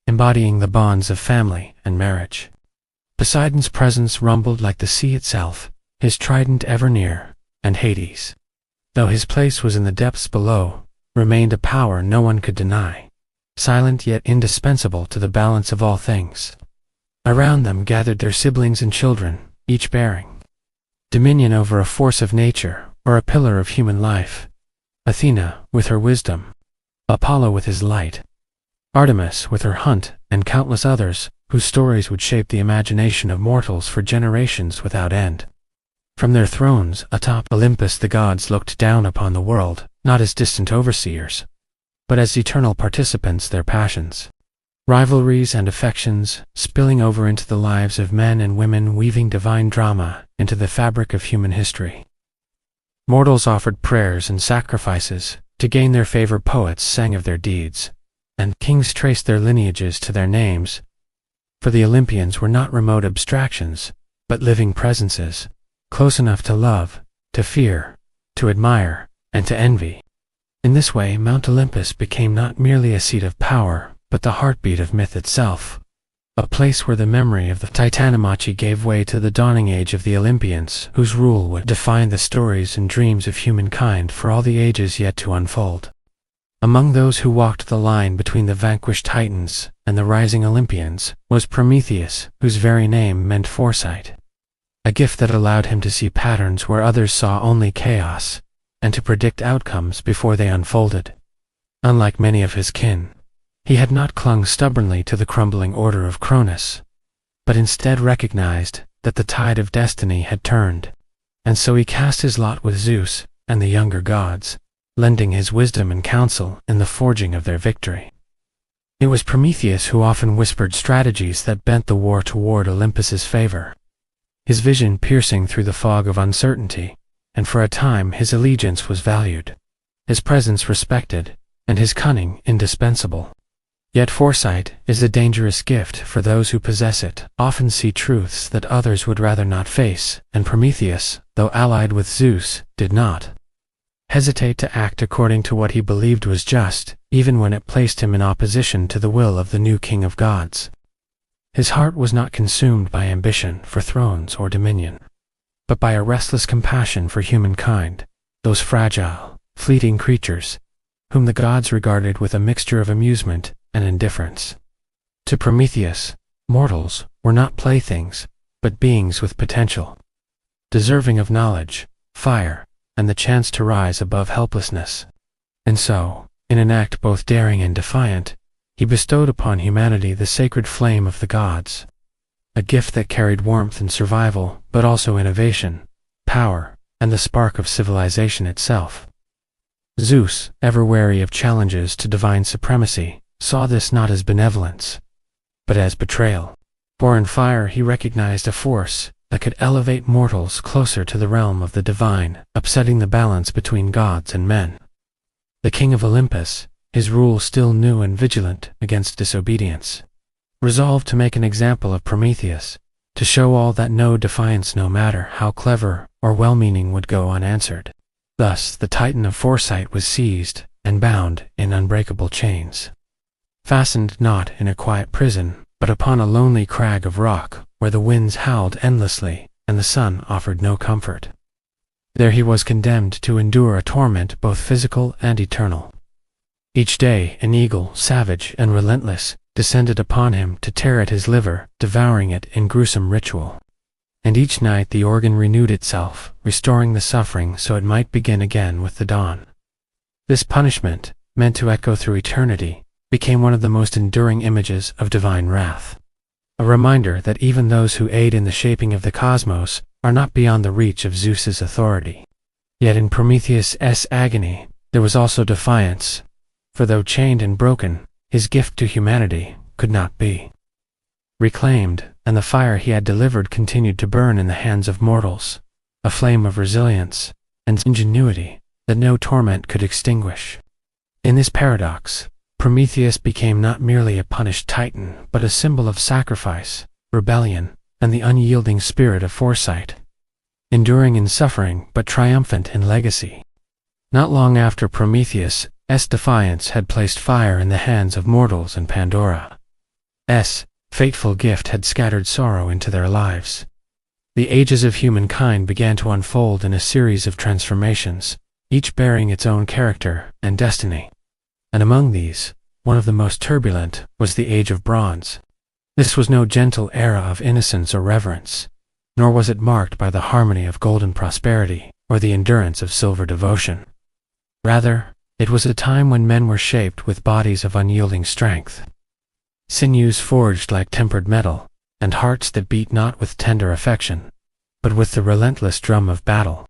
embodying the bonds of family and marriage. Poseidon's presence rumbled like the sea itself, his trident ever near, and Hades, though his place was in the depths below, remained a power no one could deny, silent yet indispensable to the balance of all things. Around them gathered their siblings and children, each bearing dominion over a force of nature or a pillar of human life. Athena, with her wisdom, Apollo with his light, Artemis with her hunt, and countless others, whose stories would shape the imagination of mortals for generations without end. From their thrones atop Olympus, the gods looked down upon the world, not as distant overseers, but as eternal participants in their passions, rivalries and affections, spilling over into the lives of men and women, weaving divine drama into the fabric of human history. Mortals offered prayers and sacrifices to gain their favor, poets sang of their deeds, and kings traced their lineages to their names, for the Olympians were not remote abstractions, but living presences, close enough to love, to fear, to admire, and to envy. In this way, Mount Olympus became not merely a seat of power, but the heartbeat of myth itself, a place where the memory of the Titanomachy gave way to the dawning age of the Olympians, whose rule would define the stories and dreams of humankind for all the ages yet to unfold. Among those who walked the line between the vanquished Titans and the rising Olympians was Prometheus, whose very name meant foresight, a gift that allowed him to see patterns where others saw only chaos, and to predict outcomes before they unfolded. Unlike many of his kin, he had not clung stubbornly to the crumbling order of Cronus, but instead recognized that the tide of destiny had turned, and so he cast his lot with Zeus and the younger gods, lending his wisdom and counsel in the forging of their victory. It was Prometheus who often whispered strategies that bent the war toward Olympus's favor, his vision piercing through the fog of uncertainty, and for a time his allegiance was valued, his presence respected, and his cunning indispensable. Yet foresight is a dangerous gift, for those who possess it often see truths that others would rather not face, and Prometheus, though allied with Zeus, did not hesitate to act according to what he believed was just, even when it placed him in opposition to the will of the new king of gods. His heart was not consumed by ambition for thrones or dominion, but by a restless compassion for humankind, those fragile, fleeting creatures, whom the gods regarded with a mixture of amusement and indifference. To Prometheus, mortals were not playthings, but beings with potential, deserving of knowledge, fire, and the chance to rise above helplessness. And so, in an act both daring and defiant, he bestowed upon humanity the sacred flame of the gods, a gift that carried warmth and survival, but also innovation, power, and the spark of civilization itself. Zeus, ever wary of challenges to divine supremacy, saw this not as benevolence, but as betrayal. For in fire he recognized a force that could elevate mortals closer to the realm of the divine, upsetting the balance between gods and men. The king of Olympus, his rule still new and vigilant against disobedience, resolved to make an example of Prometheus, to show all that no defiance, no matter how clever or well-meaning, would go unanswered. Thus the Titan of foresight was seized and bound in unbreakable chains, fastened not in a quiet prison, but upon a lonely crag of rock, where the winds howled endlessly and the sun offered no comfort. There he was condemned to endure a torment both physical and eternal. Each day an eagle, savage and relentless, descended upon him to tear at his liver, devouring it in gruesome ritual. And each night the organ renewed itself, restoring the suffering so it might begin again with the dawn. This punishment, meant to echo through eternity, became one of the most enduring images of divine wrath, a reminder that even those who aid in the shaping of the cosmos are not beyond the reach of Zeus's authority. Yet in Prometheus' agony, there was also defiance, for though chained and broken, his gift to humanity could not be reclaimed, and the fire he had delivered continued to burn in the hands of mortals, a flame of resilience and ingenuity that no torment could extinguish. In this paradox, Prometheus became not merely a punished titan, but a symbol of sacrifice, rebellion, and the unyielding spirit of foresight, enduring in suffering but triumphant in legacy. Not long after Prometheus' defiance had placed fire in the hands of mortals, and Pandora's fateful gift had scattered sorrow into their lives, the ages of humankind began to unfold in a series of transformations, each bearing its own character and destiny. And among these, one of the most turbulent was the Age of Bronze. This was no gentle era of innocence or reverence, nor was it marked by the harmony of golden prosperity or the endurance of silver devotion. Rather, It was a time when men were shaped with bodies of unyielding strength, sinews forged like tempered metal, and hearts that beat not with tender affection, but with the relentless drum of battle.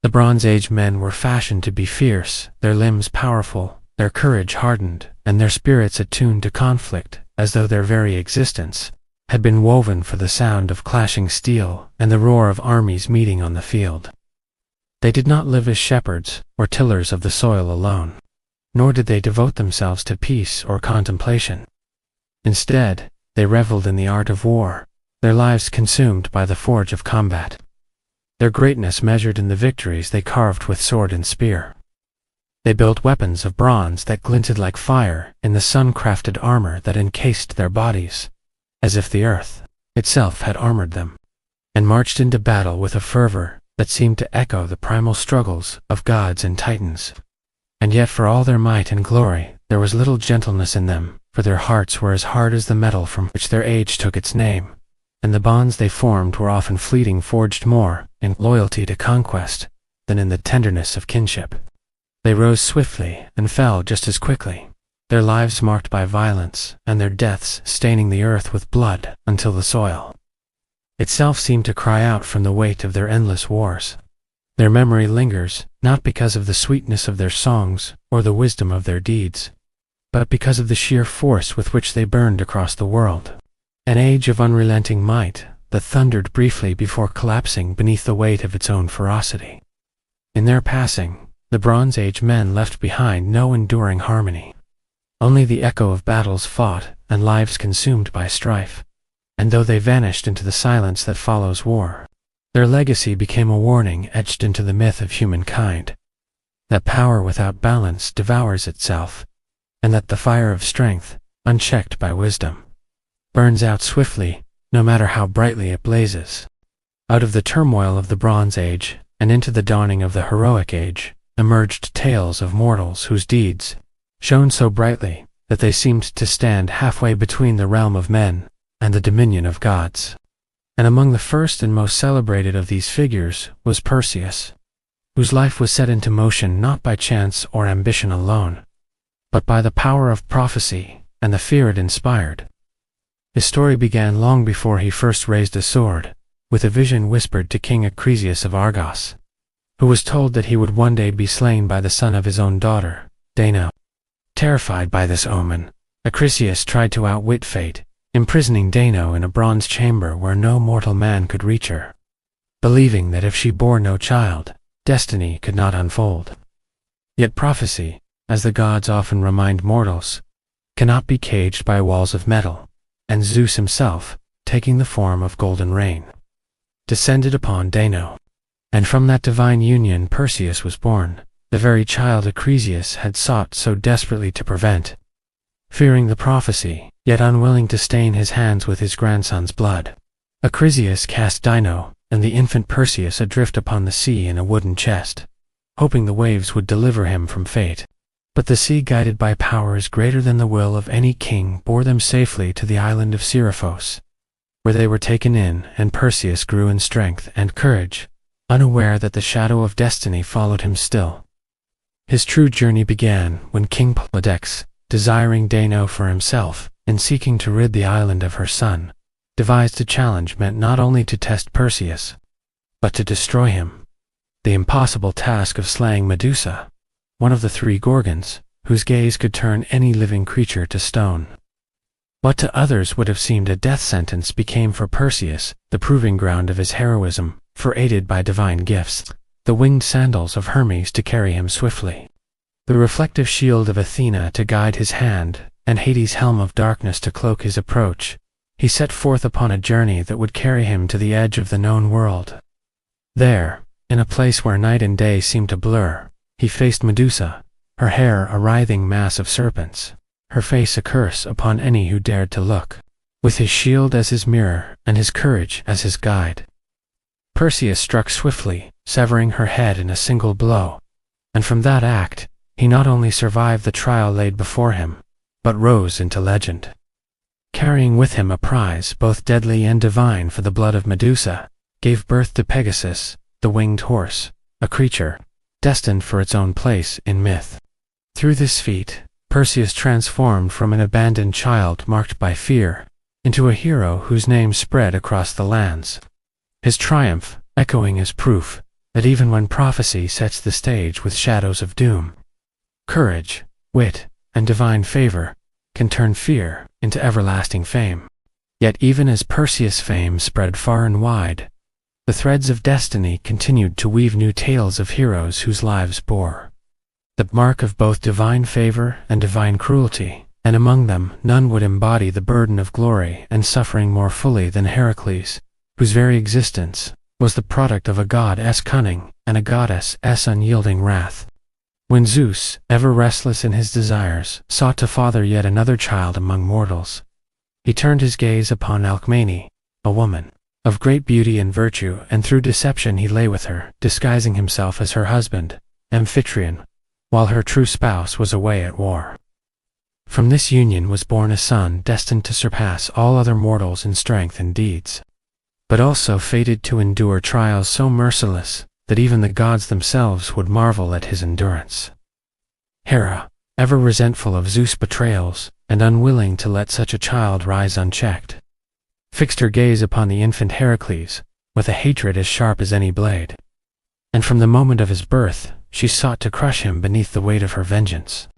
The Bronze Age men were fashioned to be fierce, their limbs powerful, their courage hardened, and their spirits attuned to conflict, as though their very existence had been woven for the sound of clashing steel and the roar of armies meeting on the field. They did not live as shepherds or tillers of the soil alone, nor did they devote themselves to peace or contemplation. Instead, they reveled in the art of war, their lives consumed by the forge of combat. Their greatness measured in the victories they carved with sword and spear. They built weapons of bronze that glinted like fire in the sun-crafted armor that encased their bodies, as if the earth itself had armored them, and marched into battle with a fervor that seemed to echo the primal struggles of gods and titans. And yet for all their might and glory, there was little gentleness in them, for their hearts were as hard as the metal from which their age took its name, and the bonds they formed were often fleeting, forged more in loyalty to conquest than in the tenderness of kinship. They rose swiftly and fell just as quickly, their lives marked by violence and their deaths staining the earth with blood until the soil itself seemed to cry out from the weight of their endless wars. Their memory lingers, not because of the sweetness of their songs or the wisdom of their deeds, but because of the sheer force with which they burned across the world. An age of unrelenting might that thundered briefly before collapsing beneath the weight of its own ferocity. In their passing, the Bronze Age men left behind no enduring harmony, only the echo of battles fought and lives consumed by strife. And though they vanished into the silence that follows war, their legacy became a warning etched into the myth of humankind, that power without balance devours itself, and that the fire of strength, unchecked by wisdom, burns out swiftly, no matter how brightly it blazes. Out of the turmoil of the Bronze Age, and into the dawning of the heroic age, emerged tales of mortals whose deeds shone so brightly that they seemed to stand halfway between the realm of men and the dominion of gods. And among the first and most celebrated of these figures was Perseus, whose life was set into motion not by chance or ambition alone, but by the power of prophecy and the fear it inspired. His story began long before he first raised a sword, with a vision whispered to King Heracles of Argos, who was told that he would one day be slain by the son of his own daughter, Dano. Terrified by this omen, Heracles tried to outwit fate, imprisoning Dano in a bronze chamber where no mortal man could reach her, believing that if she bore no child, destiny could not unfold. Yet prophecy, as the gods often remind mortals, cannot be caged by walls of metal, and Zeus himself, taking the form of golden rain, descended upon Dano. And from that divine union Perseus was born, the very child Heracles had sought so desperately to prevent. Fearing the prophecy, yet unwilling to stain his hands with his grandson's blood, Heracles cast Dino and the infant Perseus adrift upon the sea in a wooden chest, hoping the waves would deliver him from fate. But the sea, guided by powers greater than the will of any king, bore them safely to the island of Seriphos, where they were taken in, and Perseus grew in strength and courage, unaware that the shadow of destiny followed him still. His true journey began when King Polydex, desiring Dano for himself, and seeking to rid the island of her son, devised a challenge meant not only to test Perseus, but to destroy him: the impossible task of slaying Medusa, one of the three Gorgons, whose gaze could turn any living creature to stone. What to others would have seemed a death sentence became for Perseus the proving ground of his heroism, for aided by divine gifts, the winged sandals of Hermes to carry him swiftly, the reflective shield of Athena to guide his hand, and Hades' helm of darkness to cloak his approach, he set forth upon a journey that would carry him to the edge of the known world. There, in a place where night and day seemed to blur, he faced Medusa, her hair a writhing mass of serpents, her face a curse upon any who dared to look, with his shield as his mirror and his courage as his guide. Perseus struck swiftly, severing her head in a single blow, and from that act, he not only survived the trial laid before him, but rose into legend, carrying with him a prize both deadly and divine, for the blood of Medusa gave birth to Pegasus, the winged horse, a creature destined for its own place in myth. Through this feat, Perseus transformed from an abandoned child marked by fear into a hero whose name spread across the lands. His triumph echoing as proof that even when prophecy sets the stage with shadows of doom, courage, wit, and divine favor can turn fear into everlasting fame. Yet even as Perseus' fame spread far and wide, the threads of destiny continued to weave new tales of heroes whose lives bore the mark of both divine favor and divine cruelty, and among them none would embody the burden of glory and suffering more fully than Heracles, whose very existence was the product of a god's cunning and a goddess's unyielding wrath. When Zeus, ever restless in his desires, sought to father yet another child among mortals, he turned his gaze upon Alcmene, a woman of great beauty and virtue, and through deception he lay with her, disguising himself as her husband, Amphitryon, while her true spouse was away at war. From this union was born a son destined to surpass all other mortals in strength and deeds, but also fated to endure trials so merciless that even the gods themselves would marvel at his endurance. Hera, ever resentful of Zeus' betrayals and unwilling to let such a child rise unchecked, fixed her gaze upon the infant Heracles with a hatred as sharp as any blade, and from the moment of his birth she sought to crush him beneath the weight of her vengeance.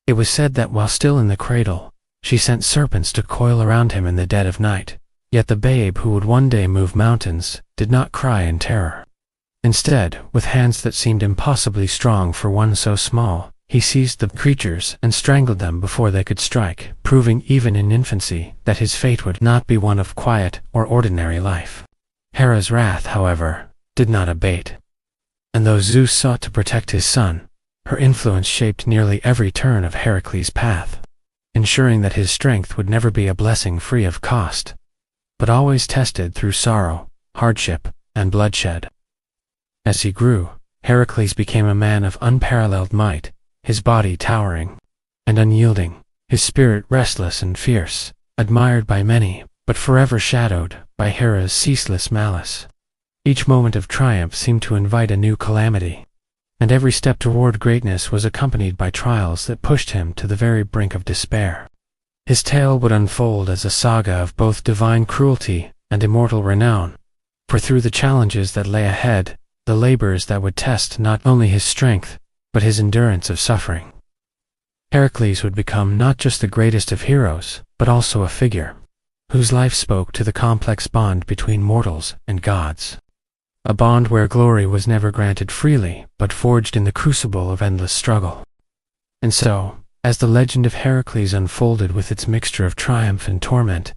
It was said that while still in the cradle, she sent serpents to coil around him in the dead of night, yet the babe who would one day move mountains did not cry in terror. Instead, with hands that seemed impossibly strong for one so small, he seized the creatures and strangled them before they could strike, proving even in infancy that his fate would not be one of quiet or ordinary life. Hera's wrath, however, did not abate, and though Zeus sought to protect his son, her influence shaped nearly every turn of Heracles' path, ensuring that his strength would never be a blessing free of cost, but always tested through sorrow, hardship, and bloodshed. As he grew, Heracles became a man of unparalleled might, his body towering and unyielding, his spirit restless and fierce, admired by many, but forever shadowed by Hera's ceaseless malice. Each moment of triumph seemed to invite a new calamity, and every step toward greatness was accompanied by trials that pushed him to the very brink of despair. His tale would unfold as a saga of both divine cruelty and immortal renown, for through the challenges that lay ahead, the labors that would test not only his strength, but his endurance of suffering, Heracles would become not just the greatest of heroes, but also a figure whose life spoke to the complex bond between mortals and gods. A bond where glory was never granted freely, but forged in the crucible of endless struggle. And so, as the legend of Heracles unfolded with its mixture of triumph and torment,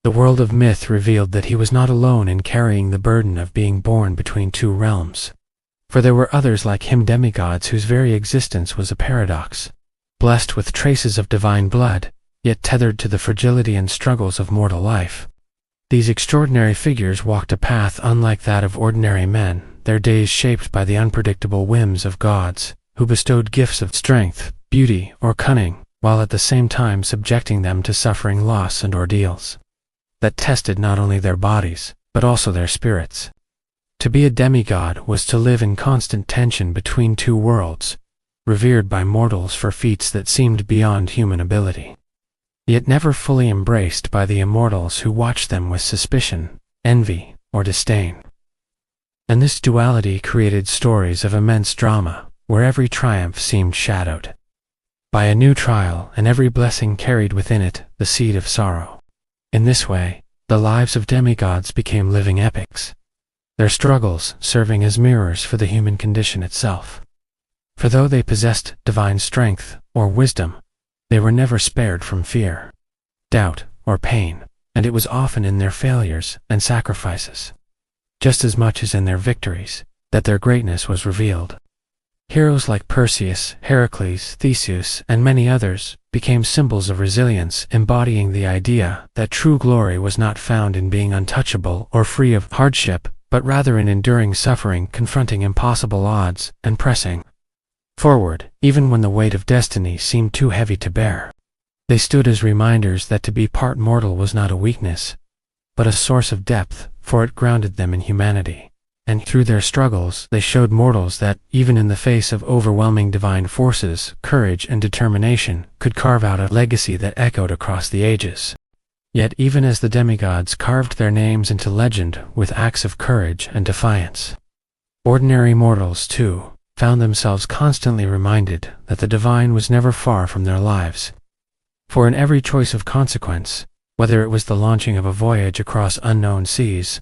the world of myth revealed that he was not alone in carrying the burden of being born between two realms. For there were others like him, demigods whose very existence was a paradox, blessed with traces of divine blood, yet tethered to the fragility and struggles of mortal life. These extraordinary figures walked a path unlike that of ordinary men, their days shaped by the unpredictable whims of gods, who bestowed gifts of strength, beauty, or cunning, while at the same time subjecting them to suffering, loss, and ordeals that tested not only their bodies, but also their spirits. To be a demigod was to live in constant tension between two worlds, revered by mortals for feats that seemed beyond human ability, yet never fully embraced by the immortals who watched them with suspicion, envy, or disdain. And this duality created stories of immense drama, where every triumph seemed shadowed by a new trial, and every blessing carried within it the seed of sorrow. In this way, the lives of demigods became living epics, their struggles serving as mirrors for the human condition itself. For though they possessed divine strength or wisdom, they were never spared from fear, doubt, or pain, and it was often in their failures and sacrifices, just as much as in their victories, that their greatness was revealed. Heroes like Perseus, Heracles, Theseus, and many others became symbols of resilience, embodying the idea that true glory was not found in being untouchable or free of hardship, but rather in enduring suffering, confronting impossible odds, and pressing forward, even when the weight of destiny seemed too heavy to bear. They stood as reminders that to be part mortal was not a weakness, but a source of depth, for it grounded them in humanity, and through their struggles they showed mortals that, even in the face of overwhelming divine forces, courage and determination could carve out a legacy that echoed across the ages. Yet even as the demigods carved their names into legend with acts of courage and defiance, ordinary mortals, too, found themselves constantly reminded that the divine was never far from their lives. For in every choice of consequence, whether it was the launching of a voyage across unknown seas,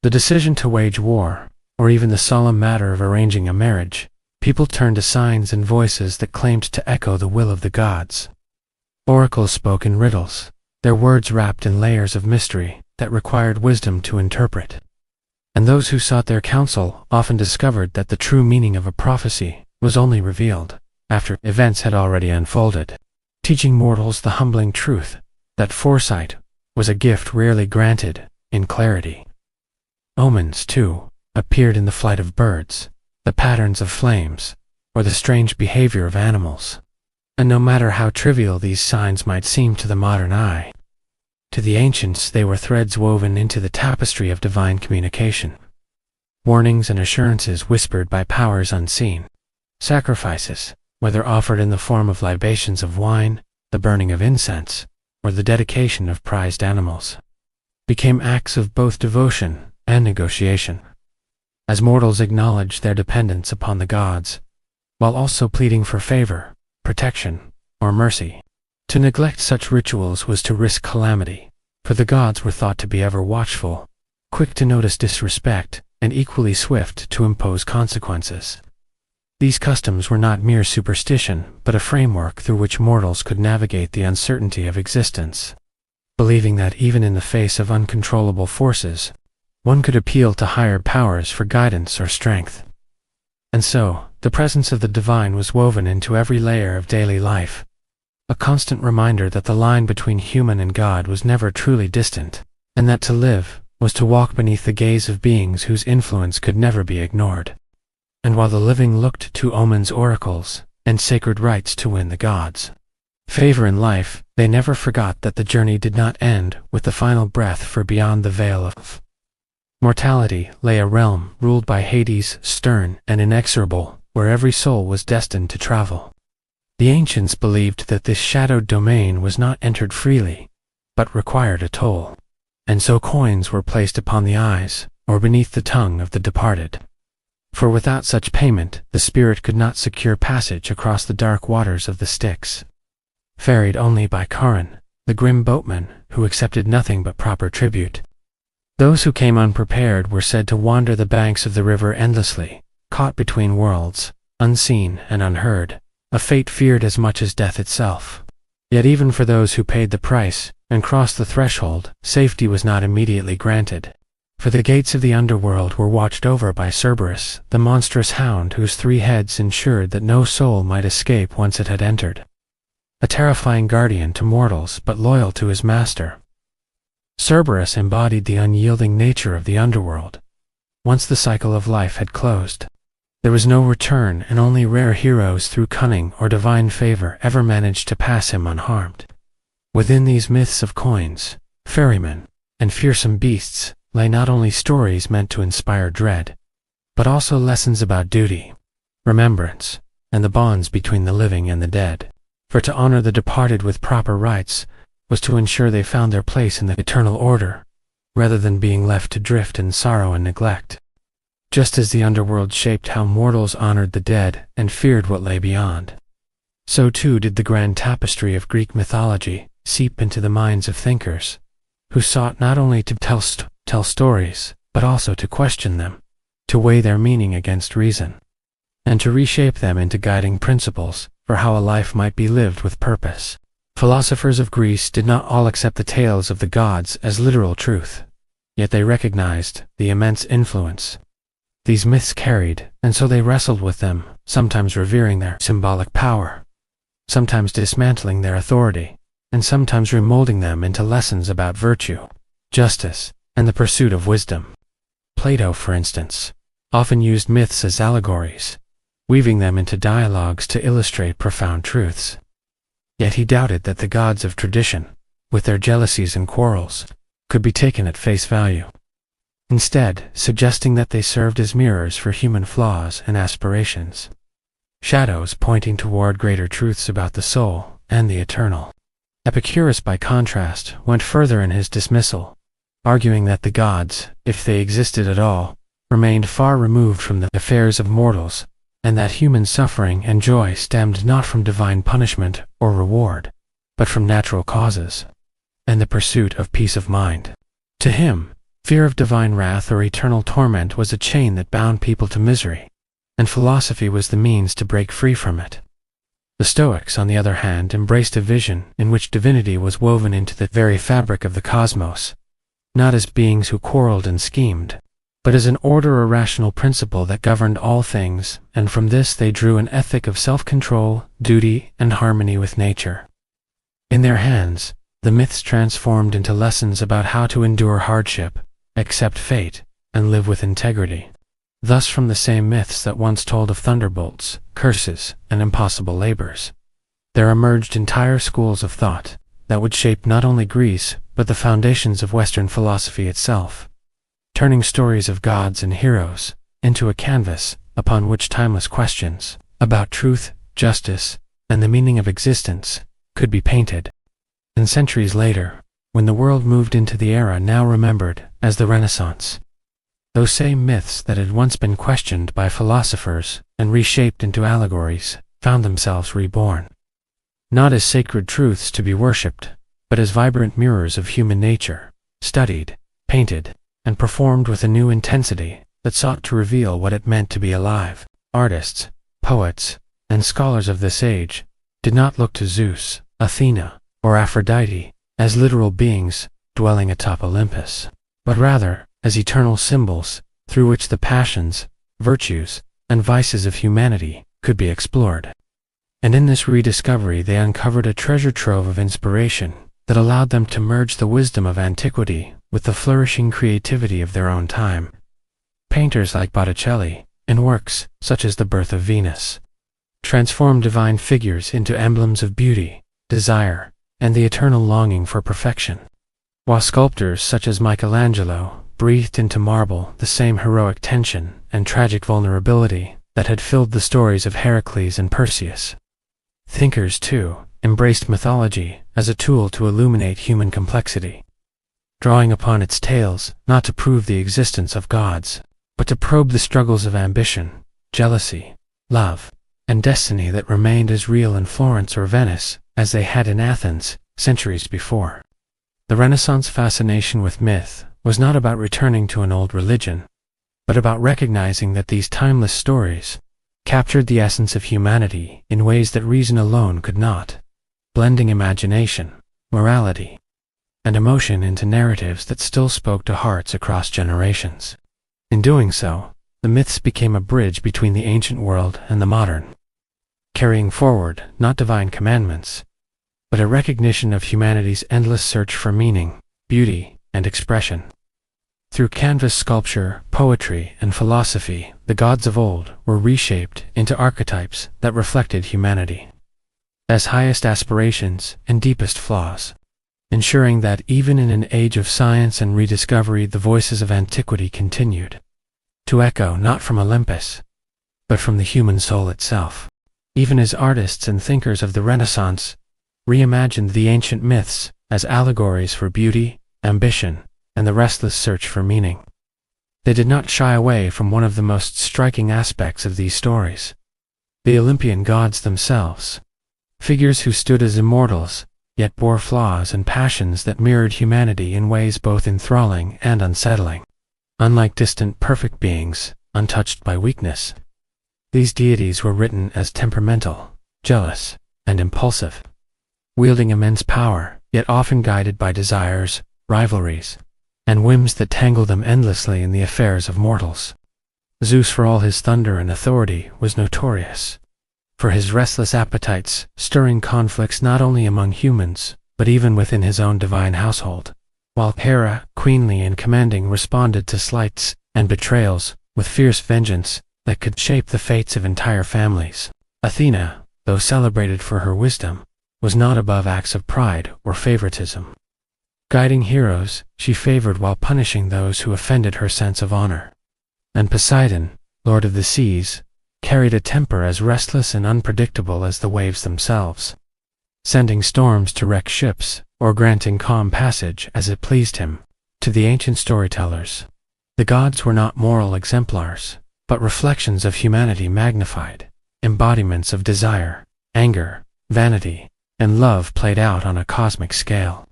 the decision to wage war, or even the solemn matter of arranging a marriage, people turned to signs and voices that claimed to echo the will of the gods. Oracles spoke in riddles, their words wrapped in layers of mystery that required wisdom to interpret. And those who sought their counsel often discovered that the true meaning of a prophecy was only revealed after events had already unfolded, teaching mortals the humbling truth that foresight was a gift rarely granted in clarity. Omens, too, appeared in the flight of birds, the patterns of flames, or the strange behavior of animals. And no matter how trivial these signs might seem to the modern eye, to the ancients they were threads woven into the tapestry of divine communication. Warnings and assurances whispered by powers unseen. Sacrifices, whether offered in the form of libations of wine, the burning of incense, or the dedication of prized animals, became acts of both devotion and negotiation, as mortals acknowledged their dependence upon the gods, while also pleading for favor, protection, or mercy. To neglect such rituals was to risk calamity, for the gods were thought to be ever watchful, quick to notice disrespect, and equally swift to impose consequences. These customs were not mere superstition, but a framework through which mortals could navigate the uncertainty of existence, believing that even in the face of uncontrollable forces, one could appeal to higher powers for guidance or strength. And so, the presence of the divine was woven into every layer of daily life, a constant reminder that the line between human and God was never truly distant, and that to live was to walk beneath the gaze of beings whose influence could never be ignored. And while the living looked to omens, oracles, and sacred rites to win the gods' favor in life, they never forgot that the journey did not end with the final breath, for beyond the veil of mortality lay a realm ruled by Hades, stern and inexorable, where every soul was destined to travel. The ancients believed that this shadowed domain was not entered freely, but required a toll, and so coins were placed upon the eyes or beneath the tongue of the departed. For without such payment, the spirit could not secure passage across the dark waters of the Styx, ferried only by Charon, the grim boatman who accepted nothing but proper tribute. Those who came unprepared were said to wander the banks of the river endlessly, caught between worlds, unseen and unheard, a fate feared as much as death itself. Yet even for those who paid the price and crossed the threshold, safety was not immediately granted. For the gates of the underworld were watched over by Cerberus, the monstrous hound whose 3 heads ensured that no soul might escape once it had entered. A terrifying guardian to mortals but loyal to his master, Cerberus embodied the unyielding nature of the underworld. Once the cycle of life had closed, there was no return, and only rare heroes through cunning or divine favor ever managed to pass him unharmed. Within these myths of coins, ferrymen, and fearsome beasts lay not only stories meant to inspire dread, but also lessons about duty, remembrance, and the bonds between the living and the dead. For to honor the departed with proper rites was to ensure they found their place in the eternal order, rather than being left to drift in sorrow and neglect. Just as the underworld shaped how mortals honored the dead and feared what lay beyond, so too did the grand tapestry of Greek mythology seep into the minds of thinkers, who sought not only to tell stories, but also to question them, to weigh their meaning against reason, and to reshape them into guiding principles for how a life might be lived with purpose. Philosophers of Greece did not all accept the tales of the gods as literal truth, yet they recognized the immense influence these myths carried, and so they wrestled with them, sometimes revering their symbolic power, sometimes dismantling their authority, and sometimes remolding them into lessons about virtue, justice, and the pursuit of wisdom. Plato, for instance, often used myths as allegories, weaving them into dialogues to illustrate profound truths. Yet he doubted that the gods of tradition, with their jealousies and quarrels, could be taken at face value. instead suggesting that they served as mirrors for human flaws and aspirations, shadows pointing toward greater truths about the soul and the eternal. Epicurus, by contrast, went further in his dismissal, arguing that the gods, if they existed at all, remained far removed from the affairs of mortals, and that human suffering and joy stemmed not from divine punishment or reward, but from natural causes, and the pursuit of peace of mind. To him, fear of divine wrath or eternal torment was a chain that bound people to misery, and philosophy was the means to break free from it. The Stoics, on the other hand, embraced a vision in which divinity was woven into the very fabric of the cosmos, not as beings who quarreled and schemed, but as an order or rational principle that governed all things, and from this they drew an ethic of self-control, duty, and harmony with nature. In their hands, the myths transformed into lessons about how to endure hardship, accept fate, and live with integrity. Thus, from the same myths that once told of thunderbolts, curses, and impossible labors, there emerged entire schools of thought that would shape not only Greece, but the foundations of Western philosophy itself, turning stories of gods and heroes into a canvas upon which timeless questions about truth, justice, and the meaning of existence could be painted. And centuries later, when the world moved into the era now remembered as the Renaissance, those same myths that had once been questioned by philosophers and reshaped into allegories found themselves reborn, not as sacred truths to be worshipped, but as vibrant mirrors of human nature, studied, painted, and performed with a new intensity that sought to reveal what it meant to be alive. Artists, poets, and scholars of this age did not look to Zeus, Athena, or Aphrodite as literal beings dwelling atop Olympus, but rather as eternal symbols through which the passions, virtues, and vices of humanity could be explored. And in this rediscovery they uncovered a treasure trove of inspiration that allowed them to merge the wisdom of antiquity with the flourishing creativity of their own time. Painters like Botticelli, in works such as The Birth of Venus, transformed divine figures into emblems of beauty, desire, and the eternal longing for perfection, while sculptors such as Michelangelo breathed into marble the same heroic tension and tragic vulnerability that had filled the stories of Heracles and Perseus. Thinkers, too, embraced mythology as a tool to illuminate human complexity, drawing upon its tales not to prove the existence of gods, but to probe the struggles of ambition, jealousy, love, and destiny that remained as real in Florence or Venice as they had in Athens centuries before. The Renaissance fascination with myth was not about returning to an old religion, but about recognizing that these timeless stories captured the essence of humanity in ways that reason alone could not, blending imagination, morality, and emotion into narratives that still spoke to hearts across generations. In doing so, the myths became a bridge between the ancient world and the modern, carrying forward not divine commandments, but a recognition of humanity's endless search for meaning, beauty, and expression. Through canvas sculpture, poetry, and philosophy, the gods of old were reshaped into archetypes that reflected humanity as highest aspirations and deepest flaws, ensuring that even in an age of science and rediscovery, the voices of antiquity continued to echo not from Olympus, but from the human soul itself. Even as artists and thinkers of the Renaissance reimagined the ancient myths as allegories for beauty, ambition, and the restless search for meaning, they did not shy away from one of the most striking aspects of these stories: the Olympian gods themselves, figures who stood as immortals, yet bore flaws and passions that mirrored humanity in ways both enthralling and unsettling. Unlike distant perfect beings, untouched by weakness, these deities were written as temperamental, jealous, and impulsive, wielding immense power, yet often guided by desires, rivalries, and whims that tangled them endlessly in the affairs of mortals. Zeus, for all his thunder and authority, was notorious for his restless appetites, stirring conflicts not only among humans, but even within his own divine household, while Hera, queenly and commanding, responded to slights and betrayals with fierce vengeance that could shape the fates of entire families. Athena, though celebrated for her wisdom, was not above acts of pride or favoritism. Guiding heroes, she favored while punishing those who offended her sense of honor. And Poseidon, lord of the seas, carried a temper as restless and unpredictable as the waves themselves, sending storms to wreck ships, or granting calm passage as it pleased him. To the ancient storytellers, the gods were not moral exemplars, but reflections of humanity magnified, embodiments of desire, anger, vanity, and love played out on a cosmic scale.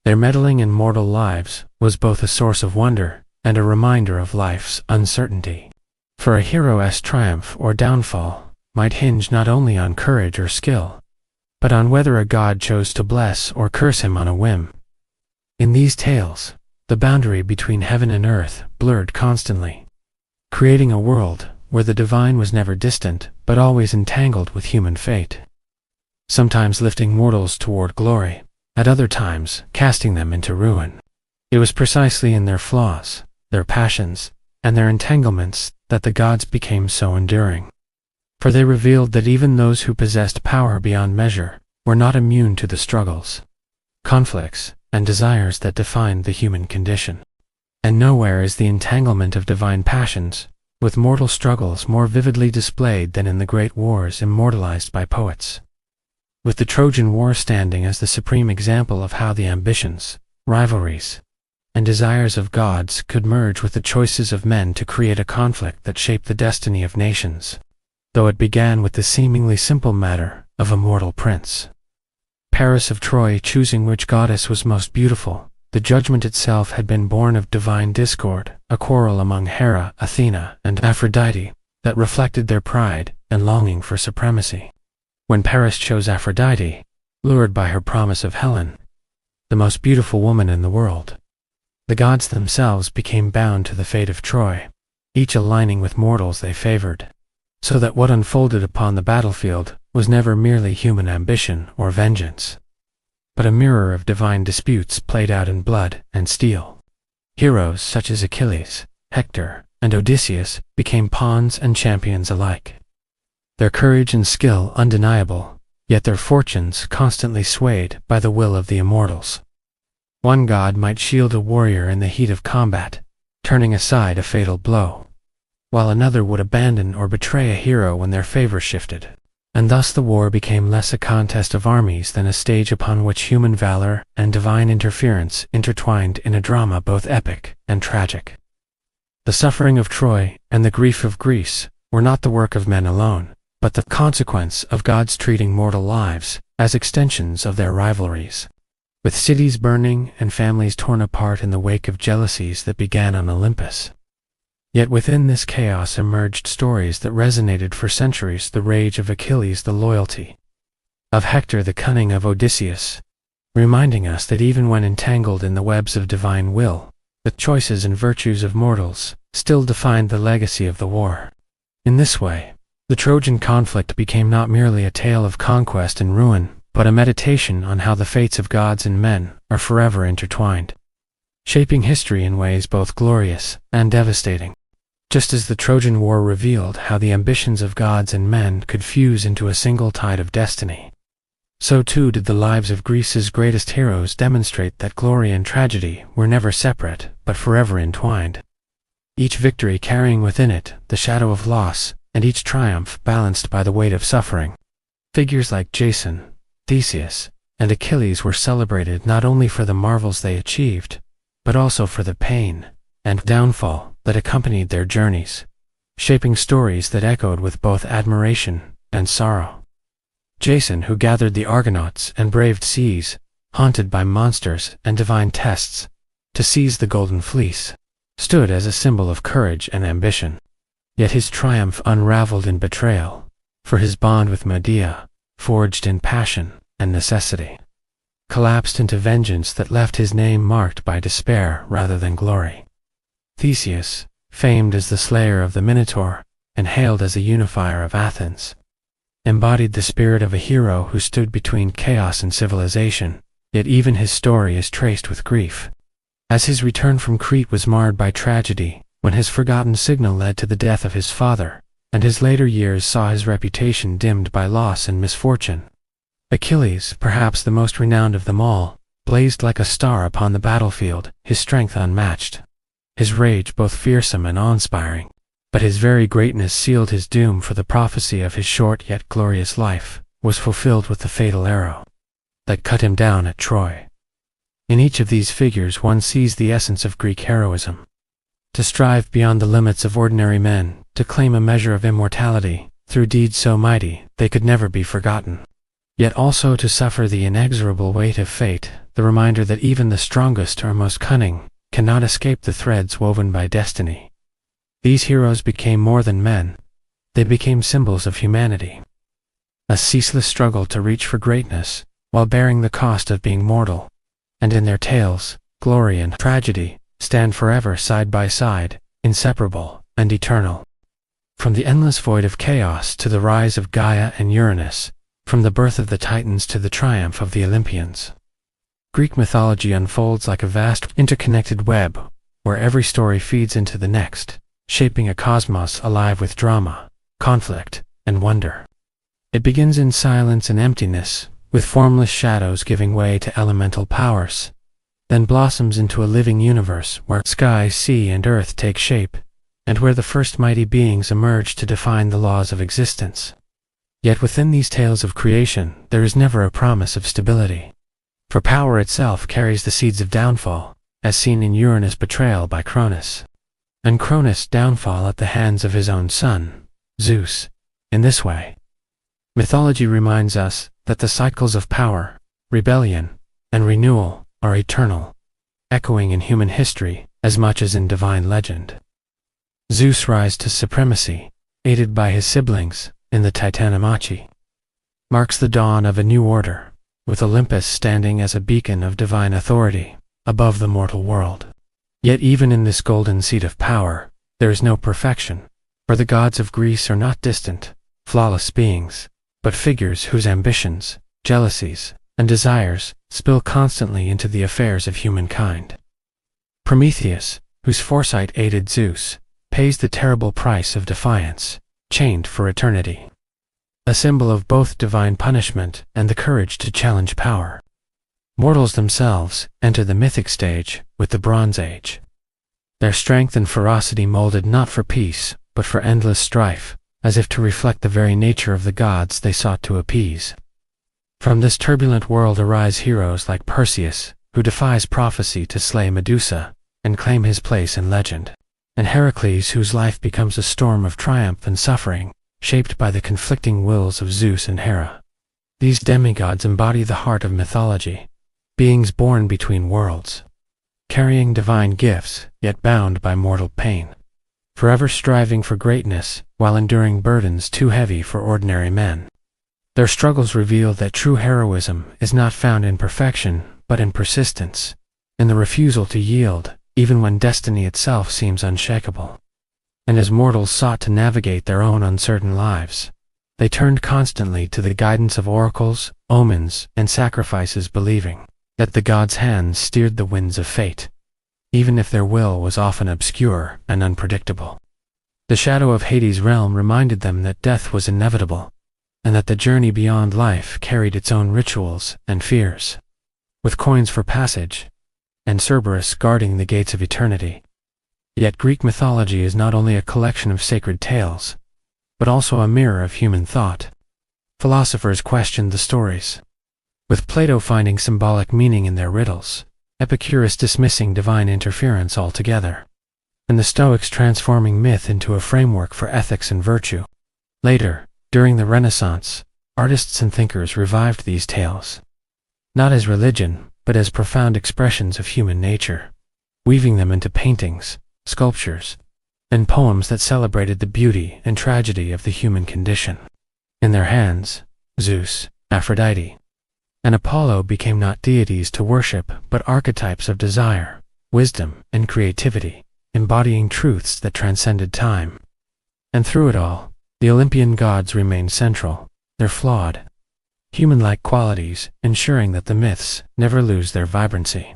Their meddling in mortal lives was both a source of wonder and a reminder of life's uncertainty. For a hero's triumph or downfall might hinge not only on courage or skill, but on whether a god chose to bless or curse him on a whim. In these tales, the boundary between heaven and earth blurred constantly, creating a world where the divine was never distant but always entangled with human fate, sometimes lifting mortals toward glory, at other times casting them into ruin. It was precisely in their flaws, their passions, and their entanglements that the gods became so enduring. For they revealed that even those who possessed power beyond measure were not immune to the struggles, conflicts, and desires that defined the human condition. And nowhere is the entanglement of divine passions with mortal struggles more vividly displayed than in the great wars immortalized by poets, with the Trojan War standing as the supreme example of how the ambitions, rivalries, and desires of gods could merge with the choices of men to create a conflict that shaped the destiny of nations, though it began with the seemingly simple matter of a mortal prince, Paris of Troy, choosing which goddess was most beautiful. The judgment itself had been born of divine discord, a quarrel among Hera, Athena, and Aphrodite that reflected their pride and longing for supremacy. When Paris chose Aphrodite, lured by her promise of Helen, the most beautiful woman in the world, the gods themselves became bound to the fate of Troy, each aligning with mortals they favored, so that what unfolded upon the battlefield was never merely human ambition or vengeance, but a mirror of divine disputes played out in blood and steel. Heroes such as Achilles, Hector, and Odysseus became pawns and champions alike, their courage and skill undeniable, yet their fortunes constantly swayed by the will of the immortals. One god might shield a warrior in the heat of combat, turning aside a fatal blow, while another would abandon or betray a hero when their favor shifted. And thus the war became less a contest of armies than a stage upon which human valor and divine interference intertwined in a drama both epic and tragic. The suffering of Troy and the grief of Greece were not the work of men alone, but the consequence of gods treating mortal lives as extensions of their rivalries, with cities burning and families torn apart in the wake of jealousies that began on Olympus. Yet within this chaos emerged stories that resonated for centuries: the rage of Achilles, the loyalty of Hector, the cunning of Odysseus, reminding us that even when entangled in the webs of divine will, the choices and virtues of mortals still defined the legacy of the war. In this way, the Trojan conflict became not merely a tale of conquest and ruin, but a meditation on how the fates of gods and men are forever intertwined, shaping history in ways both glorious and devastating. Just as the Trojan War revealed how the ambitions of gods and men could fuse into a single tide of destiny, so too did the lives of Greece's greatest heroes demonstrate that glory and tragedy were never separate but forever entwined, each victory carrying within it the shadow of loss, and each triumph balanced by the weight of suffering. Figures like Jason, Theseus, and Achilles were celebrated not only for the marvels they achieved, but also for the pain and downfall that accompanied their journeys, shaping stories that echoed with both admiration and sorrow. Jason, who gathered the Argonauts and braved seas, haunted by monsters and divine tests, to seize the Golden Fleece, stood as a symbol of courage and ambition. Yet his triumph unraveled in betrayal, for his bond with Medea, forged in passion and necessity, collapsed into vengeance that left his name marked by despair rather than glory. Theseus, famed as the slayer of the Minotaur and hailed as a unifier of Athens, embodied the spirit of a hero who stood between chaos and civilization, yet even his story is traced with grief, as his return from Crete was marred by tragedy when his forgotten signal led to the death of his father, and his later years saw his reputation dimmed by loss and misfortune. Achilles, perhaps the most renowned of them all, blazed like a star upon the battlefield, his strength unmatched, his rage both fearsome and awe-inspiring. But his very greatness sealed his doom, for the prophecy of his short yet glorious life was fulfilled with the fatal arrow that cut him down at Troy. In each of these figures one sees the essence of Greek heroism. To strive beyond the limits of ordinary men, to claim a measure of immortality through deeds so mighty they could never be forgotten. Yet also to suffer the inexorable weight of fate, the reminder that even the strongest or most cunning cannot escape the threads woven by destiny. These heroes became more than men. They became symbols of humanity. A ceaseless struggle to reach for greatness, while bearing the cost of being mortal. And in their tales, glory and tragedy stand forever side by side, inseparable and eternal. From the endless void of chaos to the rise of Gaia and Uranus, from the birth of the Titans to the triumph of the Olympians, Greek mythology unfolds like a vast interconnected web, where every story feeds into the next, shaping a cosmos alive with drama, conflict, and wonder. It begins in silence and emptiness, with formless shadows giving way to elemental powers, then blossoms into a living universe where sky, sea, and earth take shape, and where the first mighty beings emerge to define the laws of existence. Yet within these tales of creation there is never a promise of stability, for power itself carries the seeds of downfall, as seen in Uranus' betrayal by Cronus, and Cronus' downfall at the hands of his own son, Zeus. In this way, mythology reminds us that the cycles of power, rebellion, and renewal are eternal, echoing in human history as much as in divine legend. Zeus' rise to supremacy, aided by his siblings in the Titanomachy, marks the dawn of a new order, with Olympus standing as a beacon of divine authority above the mortal world. Yet even in this golden seat of power, there is no perfection, for the gods of Greece are not distant, flawless beings, but figures whose ambitions, jealousies, and desires spill constantly into the affairs of humankind. Prometheus, whose foresight aided Zeus, pays the terrible price of defiance, chained for eternity, a symbol of both divine punishment and the courage to challenge power. Mortals themselves enter the mythic stage with the Bronze Age, their strength and ferocity molded not for peace, but for endless strife, as if to reflect the very nature of the gods they sought to appease. From this turbulent world arise heroes like Perseus, who defies prophecy to slay Medusa and claim his place in legend, and Heracles, whose life becomes a storm of triumph and suffering, shaped by the conflicting wills of Zeus and Hera. These demigods embody the heart of mythology, beings born between worlds, carrying divine gifts, yet bound by mortal pain, forever striving for greatness while enduring burdens too heavy for ordinary men. Their struggles reveal that true heroism is not found in perfection, but in persistence, in the refusal to yield, even when destiny itself seems unshakable. And as mortals sought to navigate their own uncertain lives, they turned constantly to the guidance of oracles, omens, and sacrifices, believing that the gods' hands steered the winds of fate, even if their will was often obscure and unpredictable. The shadow of Hades' realm reminded them that death was inevitable, and that the journey beyond life carried its own rituals and fears, with coins for passage, and Cerberus guarding the gates of eternity. Yet Greek mythology is not only a collection of sacred tales, but also a mirror of human thought. Philosophers questioned the stories, with Plato finding symbolic meaning in their riddles, Epicurus dismissing divine interference altogether, and the Stoics transforming myth into a framework for ethics and virtue. Later, during the Renaissance, artists and thinkers revived these tales, not as religion, but as profound expressions of human nature, weaving them into paintings, sculptures, and poems that celebrated the beauty and tragedy of the human condition. In their hands, Zeus, Aphrodite, and Apollo became not deities to worship, but archetypes of desire, wisdom, and creativity, embodying truths that transcended time. And through it all, the Olympian gods remained central, their flawed, human-like qualities ensuring that the myths never lose their vibrancy.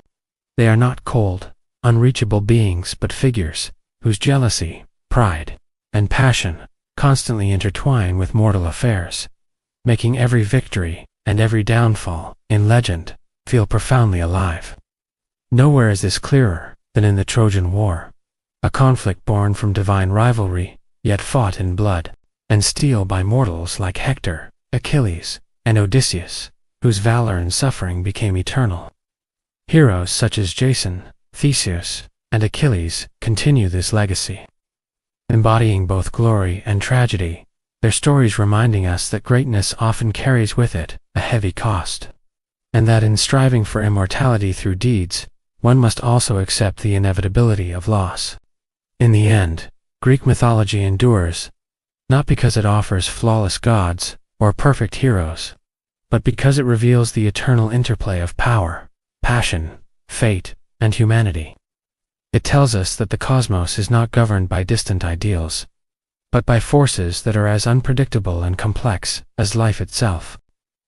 They are not cold, unreachable beings, but figures whose jealousy, pride, and passion constantly intertwine with mortal affairs, making every victory and every downfall in legend feel profoundly alive. Nowhere is this clearer than in the Trojan War, a conflict born from divine rivalry, yet fought in blood and steel by mortals like Hector, Achilles, and Odysseus, whose valor and suffering became eternal. Heroes such as Jason, Theseus, and Achilles continue this legacy, embodying both glory and tragedy, their stories reminding us that greatness often carries with it a heavy cost, and that in striving for immortality through deeds, one must also accept the inevitability of loss. In the end, Greek mythology endures, not because it offers flawless gods or perfect heroes, but because it reveals the eternal interplay of power, passion, fate, and humanity. It tells us that the cosmos is not governed by distant ideals, but by forces that are as unpredictable and complex as life itself.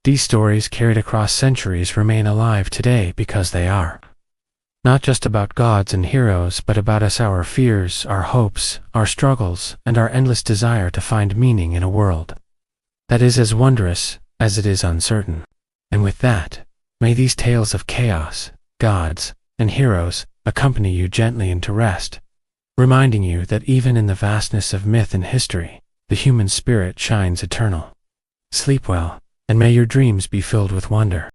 These stories, carried across centuries, remain alive today because they are not just about gods and heroes, but about us, our fears, our hopes, our struggles, and our endless desire to find meaning in a world that is as wondrous as it is uncertain. And with that, may these tales of chaos, gods, and heroes accompany you gently into rest, reminding you that even in the vastness of myth and history, the human spirit shines eternal. Sleep well, and may your dreams be filled with wonder.